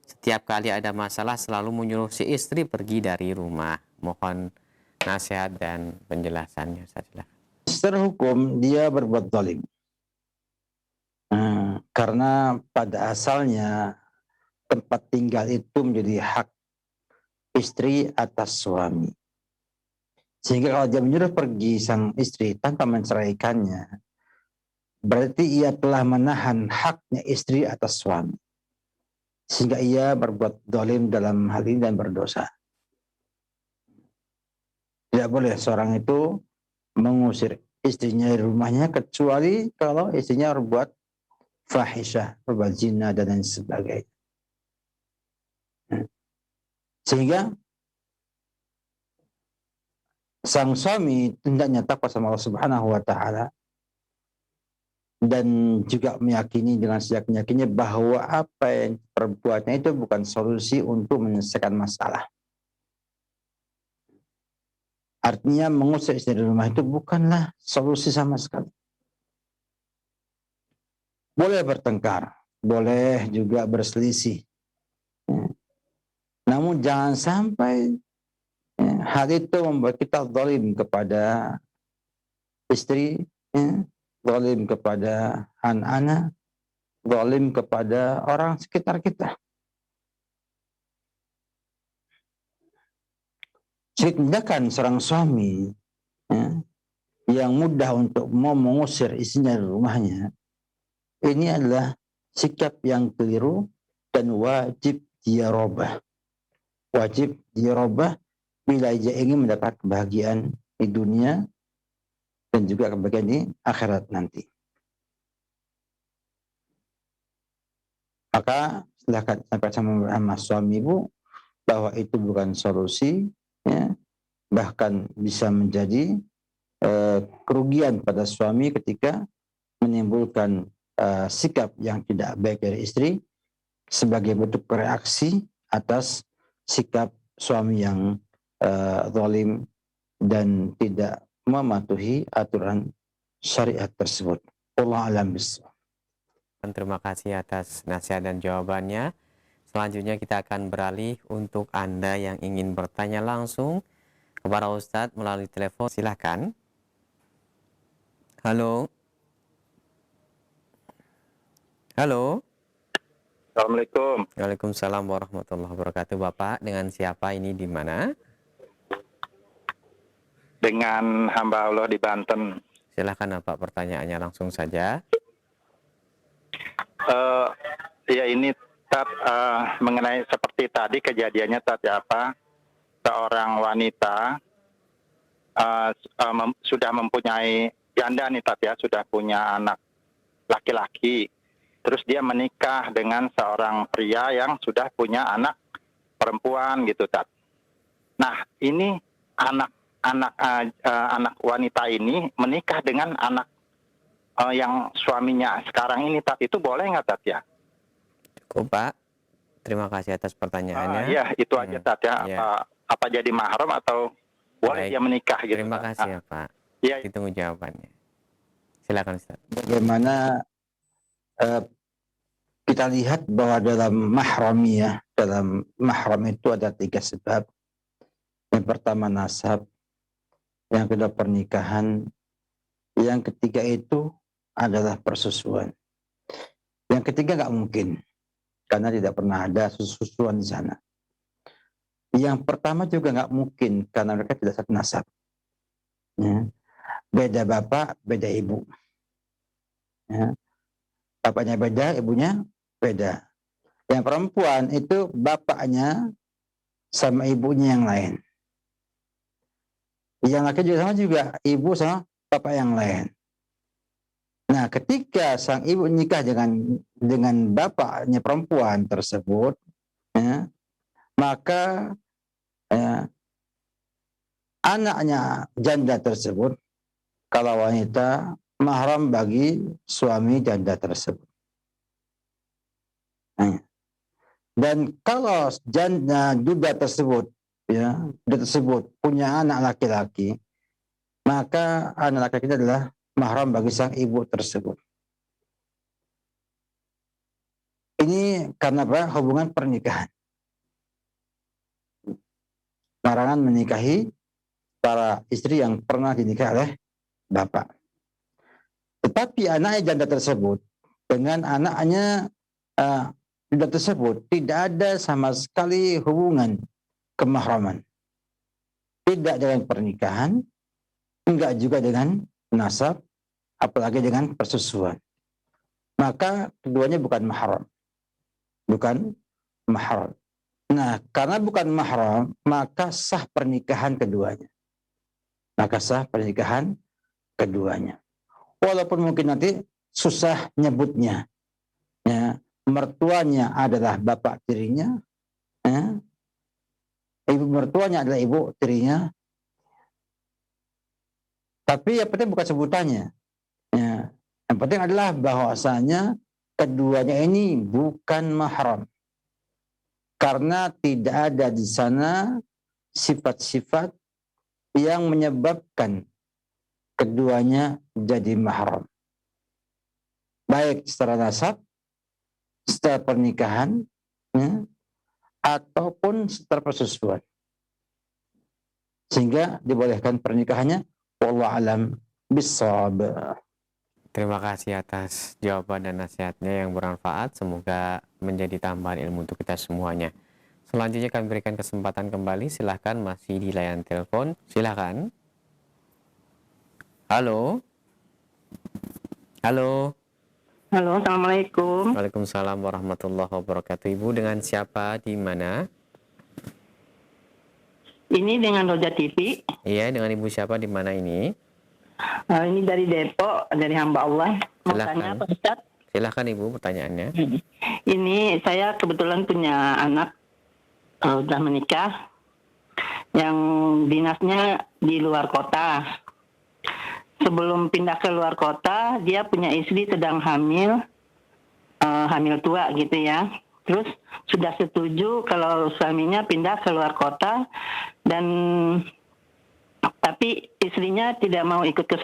Setiap kali ada masalah selalu menyuruh si istri pergi dari rumah. Mohon nasihat dan penjelasannya. Ustaz. Secara hukum dia berbuat zalim. Karena pada asalnya tempat tinggal itu menjadi hak istri atas suami. Sehingga kalau dia menyuruh pergi sang istri tanpa menceraikannya, berarti ia telah menahan haknya istri atas suami. Sehingga ia berbuat zalim dalam hal ini dan berdosa. Tidak boleh seorang itu mengusir istrinya dari rumahnya kecuali kalau istrinya berbuat fahisyah, berbuat zina dan lain sebagainya. Sehingga sang suami hendaknya takwa sama Allah Subhanahu wa taala dan juga meyakini dengan seyakin-yakinnya bahwa apa yang perbuatnya itu bukan solusi untuk menyelesaikan masalah. Artinya mengusir istri dari rumah itu bukanlah solusi sama sekali. Boleh bertengkar, boleh juga berselisih. Namun jangan sampai hal itu membuat kita zalim kepada istri, zalim kepada anak-anak, zalim kepada orang sekitar kita. Tindakan seorang suami yang mudah untuk mau mengusir istrinya dari rumahnya, ini adalah sikap yang keliru dan wajib dia robah. Wajib dia robah bila dia ingin mendapat kebahagiaan di dunia dan juga kebahagiaan di akhirat nanti. Maka silahkan sampaikan sama suami ibu bahwa itu bukan solusi, bahkan bisa menjadi kerugian pada suami ketika menimbulkan sikap yang tidak baik dari istri sebagai bentuk reaksi atas sikap suami yang zalim dan tidak mematuhi aturan syariat tersebut. Wallahu a'lam bishawab. Terima kasih atas nasihat dan jawabannya. Selanjutnya kita akan beralih untuk Anda yang ingin bertanya langsung kepada Ustadz melalui telepon. Silahkan. Halo. Halo. Assalamualaikum. Waalaikumsalam warahmatullahi wabarakatuh. Bapak, dengan siapa ini di mana? Dengan hamba Allah di Banten. Silahkan Bapak, pertanyaannya langsung saja. Ya ini Tat, mengenai seperti tadi kejadiannya Tat, seorang wanita sudah mempunyai janda nih Tat ya, sudah punya anak laki-laki. Terus dia menikah dengan seorang pria yang sudah punya anak perempuan gitu Tat. Nah ini anak wanita ini menikah dengan anak yang suaminya sekarang ini Tat, itu boleh nggak Tat ya? Cukup Pak, terima kasih atas pertanyaannya. Ya itu aja Tat ya. Apa jadi mahram atau boleh dia menikah gitu? Terima kasih ya Pak. Ya. Ditunggu jawabannya. Silakan Ustaz. Bagaimana kita lihat bahwa dalam mahram itu ada 3 sebab. Yang pertama nasab, yang kedua pernikahan, yang ketiga itu adalah persusuan. Yang ketiga nggak mungkin karena tidak pernah ada susuan di sana. Yang pertama juga nggak mungkin karena mereka tidak satu nasab. Ya. Beda bapak, beda ibu. Ya. Bapaknya beda, ibunya beda. Yang perempuan itu bapaknya sama ibunya yang lain. Yang laki juga sama juga, ibu sama bapak yang lain. Nah, ketika sang ibu nikah dengan bapaknya perempuan tersebut, ya, maka ya, anaknya janda tersebut kalau wanita mahram bagi suami janda tersebut. Nah, dan kalau janda duda tersebut, ya, duda tersebut punya anak laki-laki, maka anak laki-laki itu adalah mahram bagi sang ibu tersebut. Ini karena apa? Hubungan pernikahan. Larangan menikahi para istri yang pernah dinikahi oleh bapak. Tetapi anaknya janda tersebut dengan anaknya janda tersebut tidak ada sama sekali hubungan kemahraman. Tidak dengan pernikahan, enggak juga dengan nasab, apalagi dengan persusuan. Maka keduanya bukan mahram. Bukan mahram. Nah, karena bukan mahram, maka sah pernikahan keduanya. Maka sah pernikahan keduanya. Walaupun mungkin nanti susah nyebutnya. Ya, mertuanya adalah bapak tirinya, ya. Ibu mertuanya adalah ibu tirinya. Tapi yang penting bukan sebutannya. Ya. Yang penting adalah bahwasanya keduanya ini bukan mahram. Karena tidak ada di sana sifat-sifat yang menyebabkan keduanya jadi mahram. Baik secara nasab, secara pernikahan, ya, ataupun secara persusuan. Sehingga dibolehkan pernikahannya. Wallahu alam bissawab. Terima kasih atas jawaban dan nasihatnya yang bermanfaat. Semoga menjadi tambahan ilmu untuk kita semuanya. Selanjutnya kami berikan kesempatan kembali. Silahkan, masih di layanan telepon. Silahkan. Halo. Halo. Halo, assalamualaikum. Waalaikumsalam warahmatullahi wabarakatuh. Ibu dengan siapa, di mana? Ini dengan Roja TV. Iya, dengan ibu siapa, di mana ini? Ini dari Depok, dari hamba Allah. Mau Silakan. tanya Pak Ustaz? Silahkan ibu pertanyaannya. Ini saya kebetulan punya anak udah menikah, yang dinasnya di luar kota. Sebelum pindah ke luar kota, dia punya istri sedang hamil, hamil tua gitu ya. Terus sudah setuju kalau suaminya pindah ke luar kota, dan tapi istrinya tidak mau ikut ke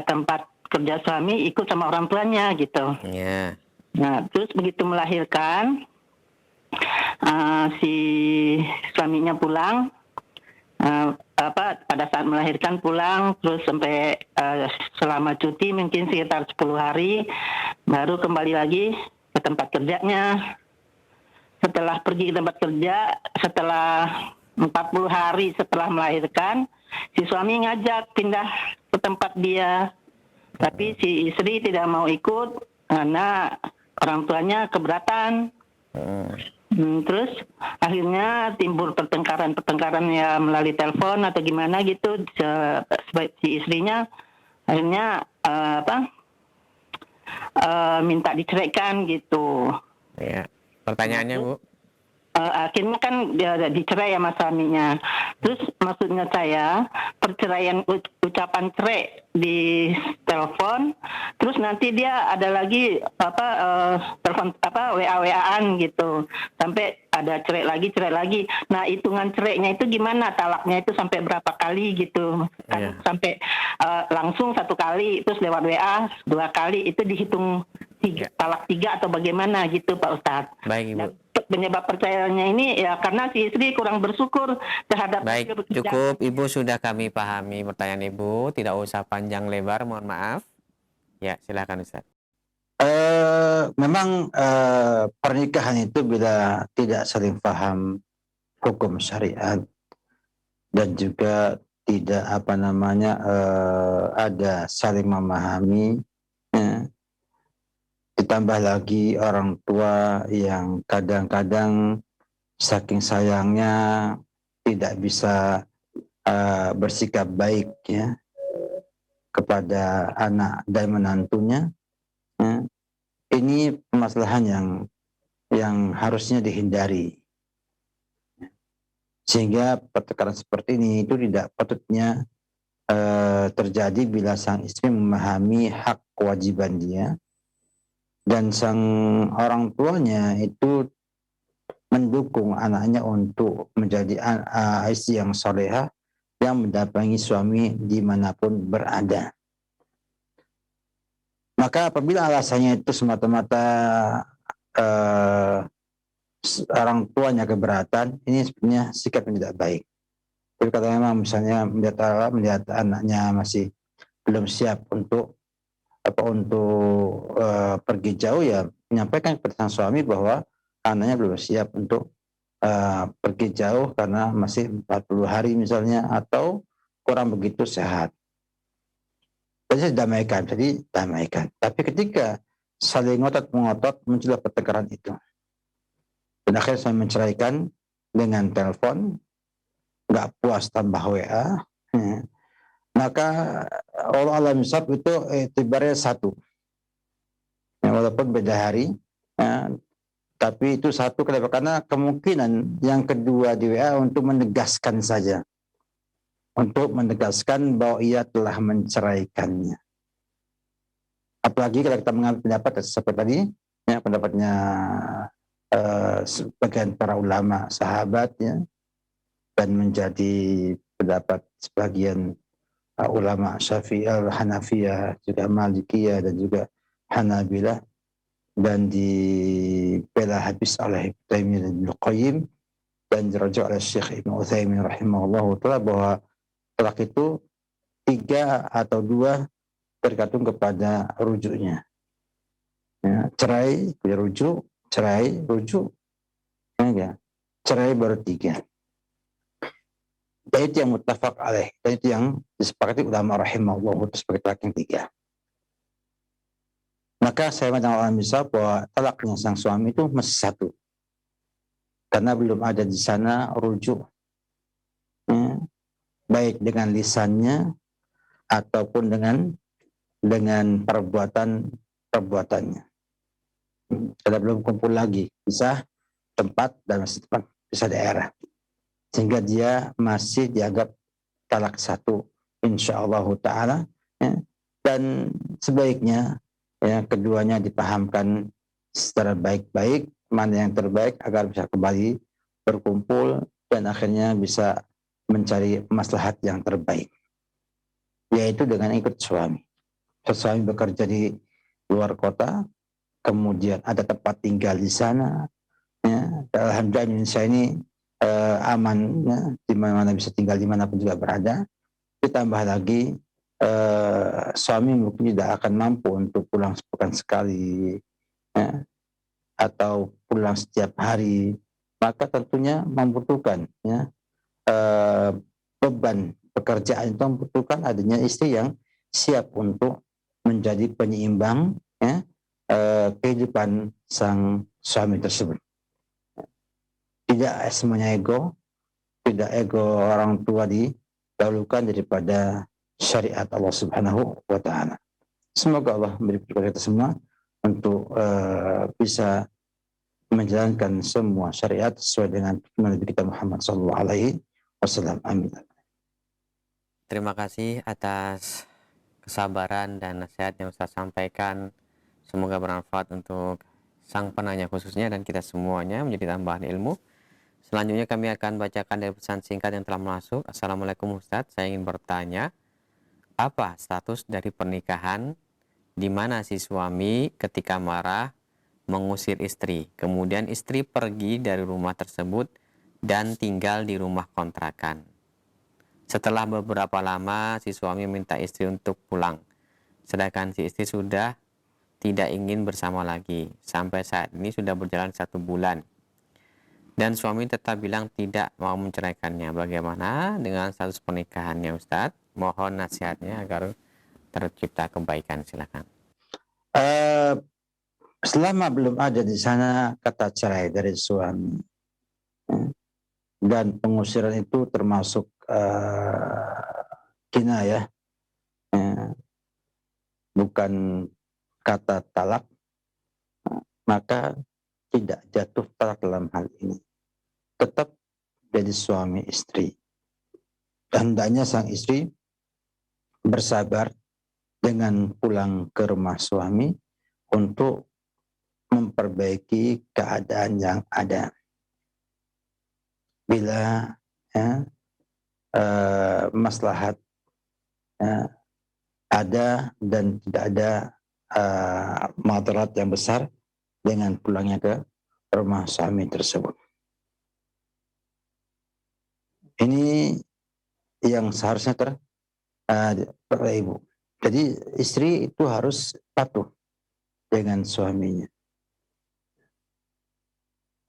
tempat kerja suami, ikut sama orang tuanya gitu. Iya. Nah, terus begitu melahirkan, si suaminya pulang, pada saat melahirkan pulang, terus sampai selama cuti mungkin sekitar 10 hari, baru kembali lagi ke tempat kerjanya. Setelah pergi ke tempat kerja, setelah 40 hari setelah melahirkan, si suami ngajak pindah ke tempat dia. Tapi si istri tidak mau ikut karena orang tuanya keberatan. Terus akhirnya timbul pertengkaran ya melalui telepon atau gimana gitu. Si istrinya akhirnya minta diceraikan gitu. Ya. Pertanyaannya, Bu? Akhirnya kan dia dicerai sama suaminya. Terus maksudnya saya, perceraian ucapan cerai di telepon, terus nanti dia ada lagi telepon WA-WA-an gitu. Sampai ada cerai lagi. Nah, hitungan cerainya itu gimana? Talaknya itu sampai berapa kali gitu. Kan sampai langsung 1 kali, terus lewat WA 2 kali, itu dihitung talak 3 atau bagaimana gitu Pak Ustadz. Baik, Ibu. Dan penyebab perceraiannya ini ya karena si istri kurang bersyukur terhadap. Baik, cukup Ibu, sudah kami pahami pertanyaan Ibu, tidak usah panjang lebar, mohon maaf. Ya, silakan Ustaz. Memang pernikahan itu bila tidak saling paham hukum syariat dan juga tidak ada saling memahami, ya. Ditambah lagi orang tua yang kadang-kadang saking sayangnya tidak bisa bersikap baik ya kepada anak dan menantunya. Ya. Ini permasalahan yang harusnya dihindari. Sehingga pertengkaran seperti ini itu tidak patutnya terjadi bila sang istri memahami hak kewajiban dia dan sang orang tuanya itu mendukung anaknya untuk menjadi istri yang solehah yang mendampingi suami dimanapun berada. Maka apabila alasannya itu semata-mata orang tuanya keberatan, ini sebenarnya sikap yang tidak baik. Tapi kalau memang misalnya melihat anaknya masih belum siap untuk pergi jauh, ya menyampaikan kepada sang suami bahwa anaknya belum siap untuk pergi jauh karena masih 40 hari misalnya atau kurang begitu sehat. Jadi damaikan. Tapi ketika saling ngotot mengotot muncullah pertengkaran itu. Dan akhirnya saya menceraikan dengan telepon, nggak puas tambah WA. Maka Allah alam hisab itu itibarnya satu. Walaupun beda hari, tapi itu satu. Kenapa? Karena kemungkinan yang kedua di WA untuk menegaskan saja. Untuk menegaskan bahwa ia telah menceraikannya. Apalagi kalau kita mengambil pendapat seperti tadi, ya, pendapatnya sebagian para ulama sahabat, ya, dan menjadi pendapat sebagian ulama Syafi'iyah, Hanafiyah, juga Malikiyah dan juga Hanabilah, dan dibela habis oleh Ibnu Taimiyah dan Ibnu Qayyim dan diraja oleh Syekh Ibnu Utsaimin rahimahullahu taala bahwa talak itu 3 atau 2 tergantung kepada rujuknya. Ya, cerai punya rujuk, cerai rujuk, ya, cerai baru 3. Dan itu yang muttafaq alaih, dan itu yang disepakati ulama rahimahullah itu sebagai talak yang 3. Maka saya mengatakan ulama bisa bahwa talaknya sang suami itu mesti 1, karena belum ada di sana rujuk, ya, baik dengan lisannya ataupun dengan perbuatannya. Karena belum kumpul lagi, bisa tempat dan masih tempat, bisa daerah, sehingga dia masih dianggap talak 1 insyaallah taala, ya. Dan sebaiknya, ya, keduanya dipahamkan secara baik-baik mana yang terbaik agar bisa kembali berkumpul dan akhirnya bisa mencari maslahat yang terbaik, yaitu dengan ikut suami. Suami bekerja di luar kota, kemudian ada tempat tinggal di sana, ya. Alhamdulillah Indonesia ini aman, ya, di mana-mana bisa tinggal dimanapun juga berada. Ditambah lagi suami mungkin tidak akan mampu untuk pulang sepekan sekali, ya, atau pulang setiap hari, maka tentunya membutuhkan, ya, beban pekerjaan itu membutuhkan adanya istri yang siap untuk menjadi penyeimbang, ya, kehidupan sang suami tersebut. Tidak semuanya ego, tidak ego orang tua didahulukan daripada syariat Allah Subhanahu wa taala. Semoga Allah memberi kepada kita semua untuk bisa menjalankan semua syariat sesuai dengan Nabi kita Muhammad sallallahu alaihi wasallam. Amin. Terima kasih atas kesabaran dan nasihat yang Ustaz sampaikan. Semoga bermanfaat untuk sang penanya khususnya dan kita semuanya menjadi tambahan ilmu. Selanjutnya kami akan bacakan dari pesan singkat yang telah masuk. Assalamualaikum Ustaz, saya ingin bertanya, apa status dari pernikahan di mana si suami ketika marah mengusir istri, kemudian istri pergi dari rumah tersebut dan tinggal di rumah kontrakan. Setelah beberapa lama, si suami minta istri untuk pulang, sedangkan si istri sudah tidak ingin bersama lagi. Sampai saat ini sudah berjalan 1 bulan. Dan suami tetap bilang tidak mau menceraikannya. Bagaimana dengan status pernikahannya Ustadz? Mohon nasihatnya agar tercipta kebaikan. Silakan. Selama belum ada di sana kata cerai dari suami, dan pengusiran itu termasuk kinayah, bukan kata talak, maka tidak jatuh talak dalam hal ini. Tetap jadi suami istri. Hendaknya sang istri bersabar dengan pulang ke rumah suami untuk memperbaiki keadaan yang ada. Bila maslahat ada dan tidak ada madarat yang besar dengan pulangnya ke rumah suami tersebut. Ini yang seharusnya Bapak Ibu. Jadi istri itu harus patuh dengan suaminya.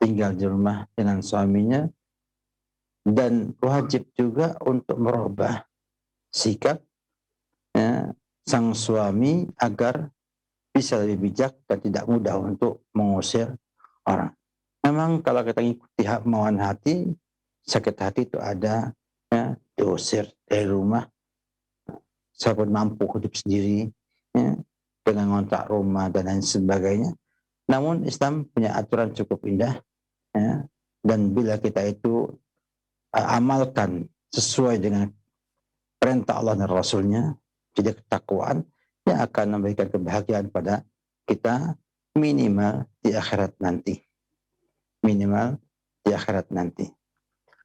Tinggal di rumah dengan suaminya dan wajib juga untuk merubah sikap sang suami agar bisa lebih bijak dan tidak mudah untuk mengusir orang. Memang kalau kita ikuti kemauan hati, sakit hati itu ada, diusir dari rumah. Saya pun mampu hidup sendiri dengan ngontrak rumah dan lain sebagainya. Namun Islam punya aturan cukup indah, dan bila kita itu amalkan sesuai dengan perintah Allah dan Rasulnya, jadi ketakwaan yang akan memberikan kebahagiaan pada kita minimal di akhirat nanti. Minimal di akhirat nanti.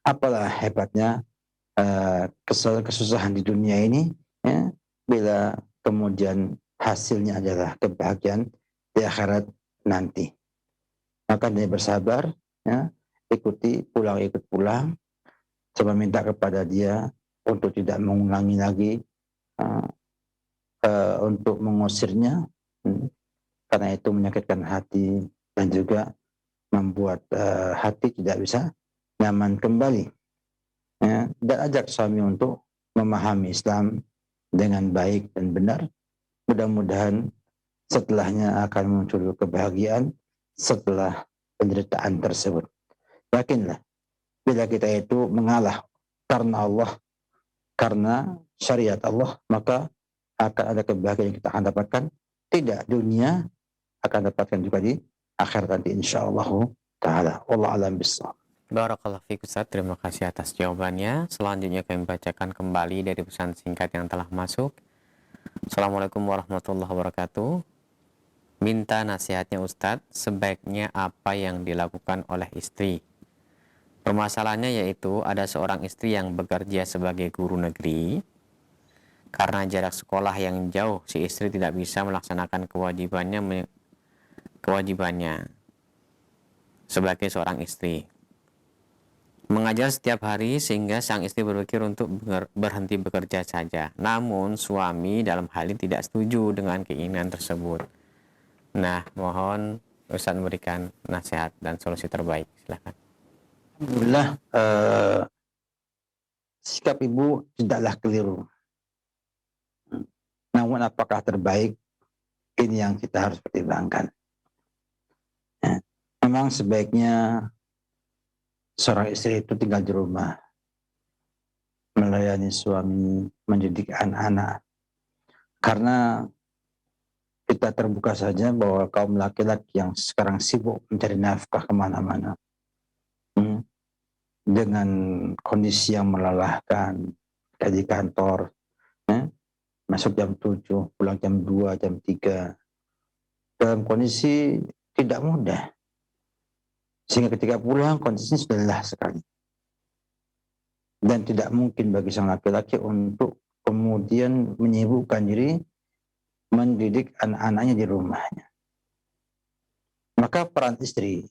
Apalah hebatnya kesusahan di dunia ini, bila kemudian hasilnya adalah kebahagiaan di akhirat nanti. Maka dia bersabar, ikut pulang, coba minta kepada dia untuk tidak mengulangi lagi, untuk mengusirnya, karena itu menyakitkan hati dan juga membuat hati tidak bisa nyaman kembali. Dan ajak suami untuk memahami Islam dengan baik dan benar. Mudah-mudahan setelahnya akan muncul kebahagiaan setelah penderitaan tersebut. Yakinlah, bila kita itu mengalah karena Allah, karena syariat Allah, maka akan ada kebahagiaan yang kita akan dapatkan. Tidak dunia, akan dapatkan juga di akhirat nanti insyaallah ta'ala. Wallahu a'lam bishawab. Barakallahu fiik Ustaz, terima kasih atas jawabannya. Selanjutnya kami bacakan kembali dari pesan singkat yang telah masuk. Assalamualaikum warahmatullahi wabarakatuh. Minta nasihatnya Ustadz, sebaiknya apa yang dilakukan oleh istri? Permasalahannya yaitu ada seorang istri yang bekerja sebagai guru negeri. Karena jarak sekolah yang jauh, si istri tidak bisa melaksanakan kewajibannya sebagai seorang istri. Mengajar setiap hari sehingga sang istri berpikir untuk berhenti bekerja saja. Namun suami dalam hal ini tidak setuju dengan keinginan tersebut. Nah, mohon Ustaz memberikan nasihat dan solusi terbaik. Silakan. Alhamdulillah, sikap ibu tidaklah keliru. Namun apakah terbaik? Ini yang kita harus pertimbangkan. Memang sebaiknya seorang istri itu tinggal di rumah, melayani suami, mendidik anak-anak. Karena kita terbuka saja bahwa kaum laki-laki yang sekarang sibuk mencari nafkah kemana-mana, dengan kondisi yang melelahkan, kayak di kantor, masuk jam 7, pulang jam 2, jam 3, dalam kondisi tidak mudah. Sehingga ketika pulang kondisinya sudah lelah sekali. Dan tidak mungkin bagi sang laki-laki untuk kemudian menyibukkan diri mendidik anak-anaknya di rumahnya. Maka peran istri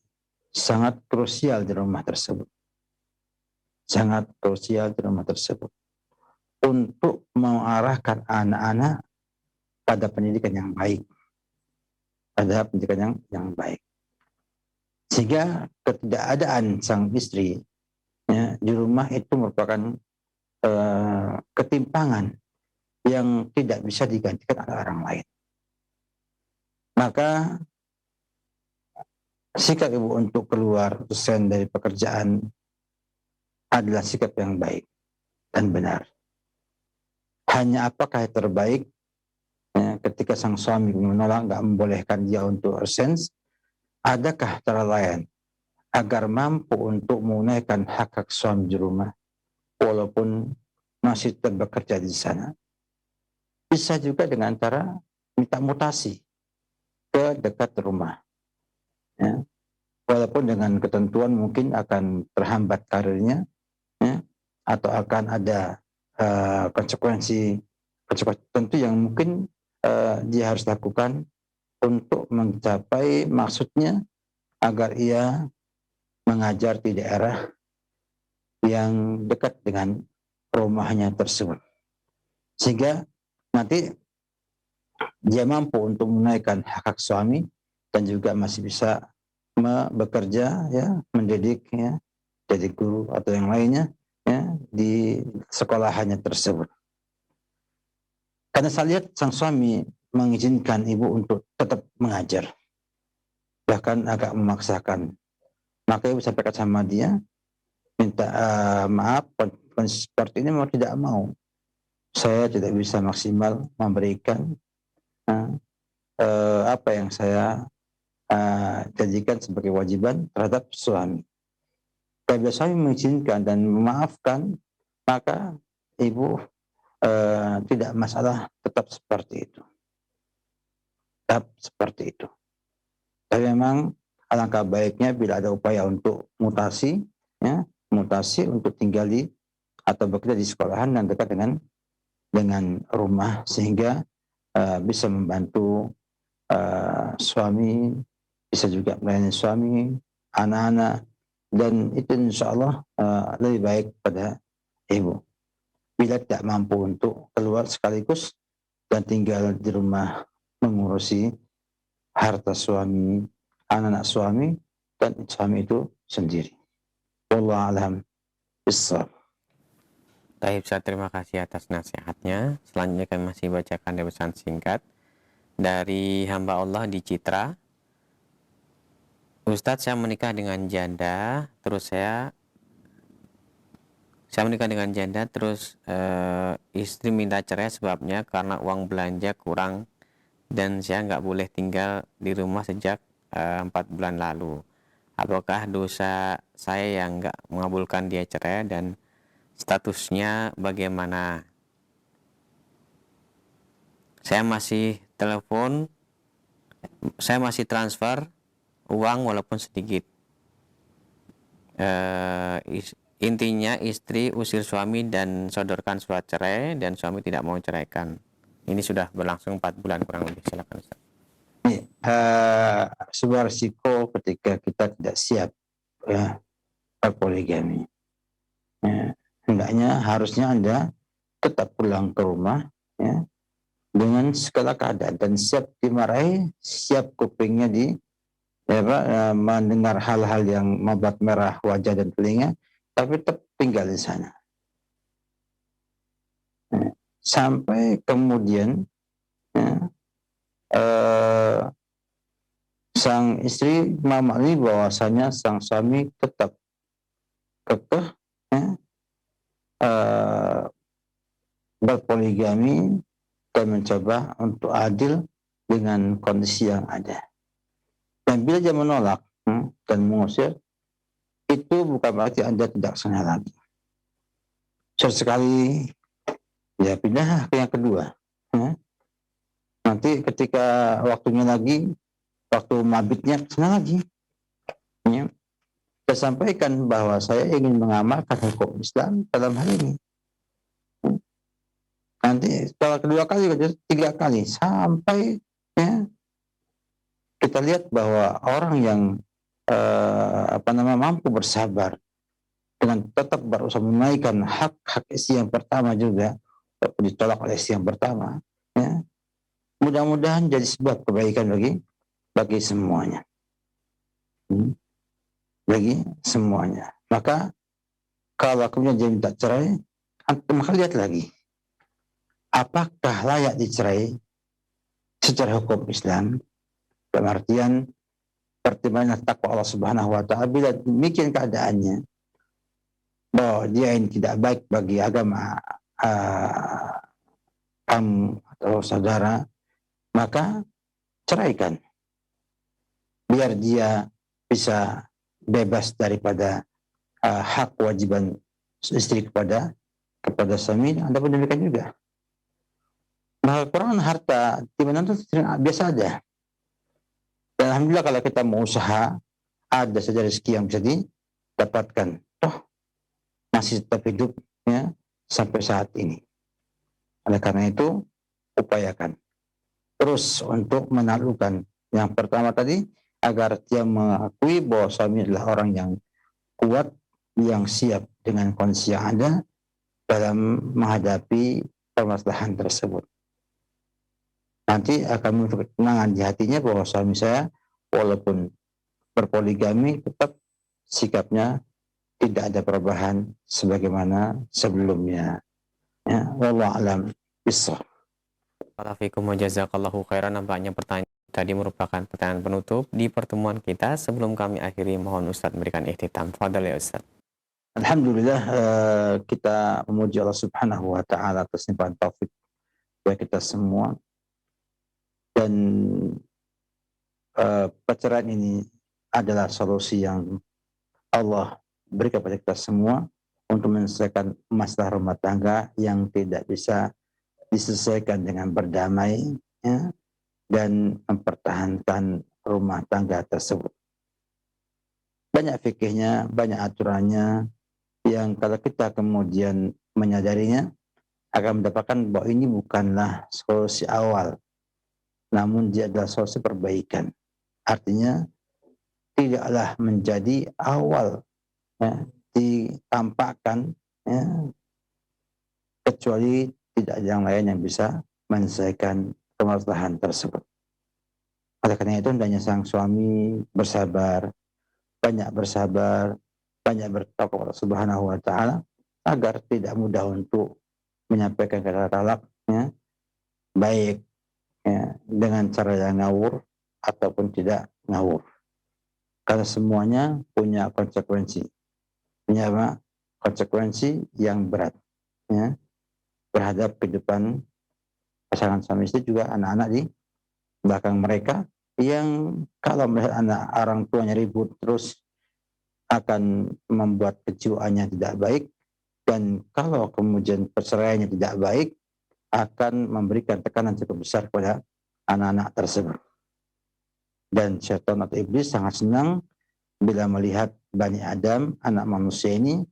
sangat krusial di rumah tersebut. Sangat krusial di rumah tersebut. Untuk mengarahkan anak-anak pada pendidikan yang baik. Pada pendidikan yang baik. Sehingga ketidakadaan sang istri di rumah itu merupakan ketimpangan yang tidak bisa digantikan oleh orang lain. Maka sikap ibu untuk keluar resign dari pekerjaan adalah sikap yang baik dan benar. Hanya apakah yang terbaik ketika sang suami menolak, nggak membolehkan dia untuk resign? Adakah cara lain agar mampu untuk menunaikan hak-hak suami di rumah walaupun masih tetap bekerja di sana? Bisa juga dengan cara minta mutasi ke dekat rumah. Ya. Walaupun dengan ketentuan mungkin akan terhambat karirnya, ya, atau akan ada konsekuensi tentu yang mungkin dia harus lakukan untuk mencapai maksudnya agar ia mengajar di daerah yang dekat dengan rumahnya tersebut. Sehingga nanti dia mampu untuk menaikkan hak suami dan juga masih bisa bekerja, ya, mendidik, ya, jadi guru atau yang lainnya, ya, di sekolahannya tersebut. Karena saya lihat sang suami mengizinkan ibu untuk tetap mengajar, bahkan agak memaksakan. Maka ibu sampaikan sama dia, minta maaf, seperti ini mau tidak mau, saya tidak bisa maksimal memberikan apa yang saya janjikan sebagai kewajiban terhadap suami. Kalau suami mengizinkan dan memaafkan, maka ibu tidak masalah, tetap seperti itu. Tetap seperti itu. Tapi memang alangkah baiknya bila ada upaya untuk mutasi, ya, mutasi untuk tinggal di atau bekerja di sekolahan yang dekat dengan rumah, sehingga bisa membantu suami, bisa juga melayani suami, anak-anak, dan itu insya Allah lebih baik pada ibu. Bila tidak mampu untuk keluar sekaligus dan tinggal di rumah mengurusi harta suami, anak-anak suami, dan suami itu sendiri. Wallahu a'lam bishawab. Baik, Ustaz, terima kasih atas nasihatnya. Selanjutnya kami masih bacakan pesan singkat dari hamba Allah di Citra. Ustadz, saya menikah dengan janda, terus saya menikah dengan janda, terus istri minta cerai sebabnya karena uang belanja kurang dan saya nggak boleh tinggal di rumah sejak 4 bulan lalu. Apakah dosa saya yang nggak mengabulkan dia cerai dan statusnya bagaimana? Saya masih telepon, saya masih transfer uang walaupun sedikit. Intinya istri usir suami dan sodorkan surat cerai dan suami tidak mau ceraikan. Ini sudah berlangsung 4 bulan kurang lebih. Silakan Ustaz. Sebuah risiko ketika kita tidak siap, ya, berpoligami. Ya, hendaknya harusnya Anda tetap pulang ke rumah, ya, dengan segala keadaan dan siap dimarahi, siap kupingnya mendengar hal-hal yang membuat merah wajah dan telinga, tapi tetap tinggal di sana. Sampai kemudian, ya, sang istri memahami bahwasanya sang suami tetap kekeh, ya, berpoligami dan mencoba untuk adil dengan kondisi yang ada. Dan bila dia menolak dan mengusir, itu bukan berarti Anda tidak sana lagi. Sesekali ya pindah ke yang kedua. Nanti ketika waktunya lagi, waktu mabitnya sana lagi. Ya. Saya sampaikan bahwa saya ingin mengamalkan hukum Islam dalam hal ini. Nanti setelah kedua kali, tiga kali, sampai, ya, kita lihat bahwa orang yang mampu bersabar dengan tetap berusaha menunaikan hak-hak istri yang pertama juga, walaupun ditolak oleh istri yang pertama, ya, mudah-mudahan jadi sebab kebaikan bagi semuanya, bagi semuanya. Maka kalau kemudian dia minta cerai, maka lihat lagi, apakah layak dicerai secara hukum Islam, dalam artian pertimbangan takwa Allah Subhanahu wa Ta'ala. Bila demikian keadaannya, bahwa dia ini tidak baik bagi agama kamu atau saudara, maka ceraikan, biar dia bisa bebas daripada hak kewajiban istri kepada suami. Anda pun demikian juga. Nah, kekurangan harta di mana itu biasa aja. Dan alhamdulillah kalau kita mau usaha, ada saja rezeki yang bisa didapatkan. Toh masih tetap hidup ya sampai saat ini. Oleh karena itu, upayakan terus untuk menaklukkan. Yang pertama tadi, agar dia mengakui bahwa suami adalah orang yang kuat, yang siap dengan kondisi yang ada dalam menghadapi permasalahan tersebut. Nanti akan muncul ketenangan di hatinya bahwa suami saya walaupun berpoligami tetap sikapnya tidak ada perubahan sebagaimana sebelumnya. Ya, wallahu alam bissawab. Waalaikumsalam wa jazakallahu khairan. Nampaknya pertanyaan tadi merupakan pertanyaan penutup di pertemuan kita. Sebelum kami akhiri, mohon Ustadz memberikan ikhtitam. Fadhal ya Ustadz. Alhamdulillah kita memuji Allah Subhanahu wa taala atas limpahan taufik bagi kita semua, dan perceraian ini adalah solusi yang Allah berikan kepada kita semua untuk menyelesaikan masalah rumah tangga yang tidak bisa diselesaikan dengan berdamai ya, dan mempertahankan rumah tangga tersebut. Banyak fikihnya, banyak aturannya yang kalau kita kemudian menyadarinya akan mendapatkan bahwa ini bukanlah solusi awal, namun dia adalah solusi perbaikan. Artinya tidaklah menjadi awal ya, ditampakkan ya, kecuali tidak ada yang lain yang bisa menyelesaikan permasalahan tersebut. Oleh karena itu hendaknya sang suami bersabar, banyak bertakwa kepada Subhanahu wa taala agar tidak mudah untuk menyampaikan kata talak ya, baik ya, dengan cara yang ngawur ataupun tidak ngawur. Karena semuanya punya konsekuensi. Punya apa? Konsekuensi yang berat ya, terhadap kehidupan pasangan suami istri, juga anak-anak di belakang mereka, yang kalau melihat anak orang tuanya ribut terus akan membuat kejiwaannya tidak baik, dan kalau kemudian perceraiannya tidak baik akan memberikan tekanan cukup besar kepada anak-anak tersebut. Dan syaitan atau iblis sangat senang bila melihat Bani Adam, anak manusia ini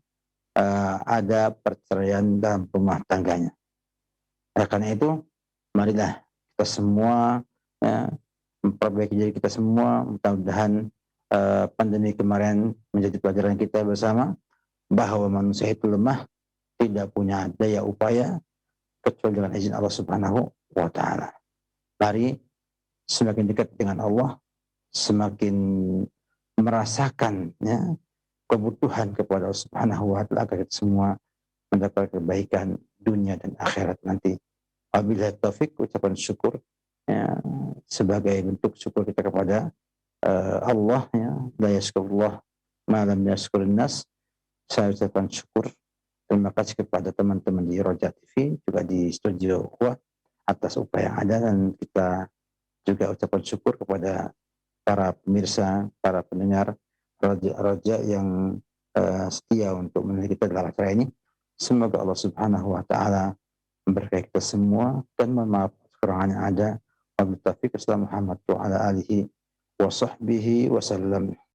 ada perceraian dalam rumah tangganya. Oleh karena itu, marilah kita semua ya, memperbaiki diri kita semua. Mudah-mudahan pandemi kemarin menjadi pelajaran kita bersama bahwa manusia itu lemah, tidak punya daya upaya kecuali dengan izin Allah Subhanahu wa taala. Mari semakin dekat dengan Allah, semakin merasakan ya, kebutuhan kepada Allah Subhanahu wa taala agar kita semua mendapat kebaikan dunia dan akhirat nanti. Wabillahi taufik, ucapan syukur ya, sebagai bentuk syukur kita kepada Allah ya, la yaskurullah ma lam yaskurin nas. Saya ucapkan syukur, terima kasih kepada teman-teman di Roja TV, juga di studio Ukhuwah atas upaya yang ada, dan kita juga ucapkan syukur kepada para pemirsa, para pendengar Roja yang setia untuk mendengar kita dalam acara ini. Semoga Allah Subhanahu wa taala memberkahi kita semua dan memaaf kekurangan yang ada. Wabillahi taufiq. Muhammad wa ala alihi wa sahbihi wa sallam.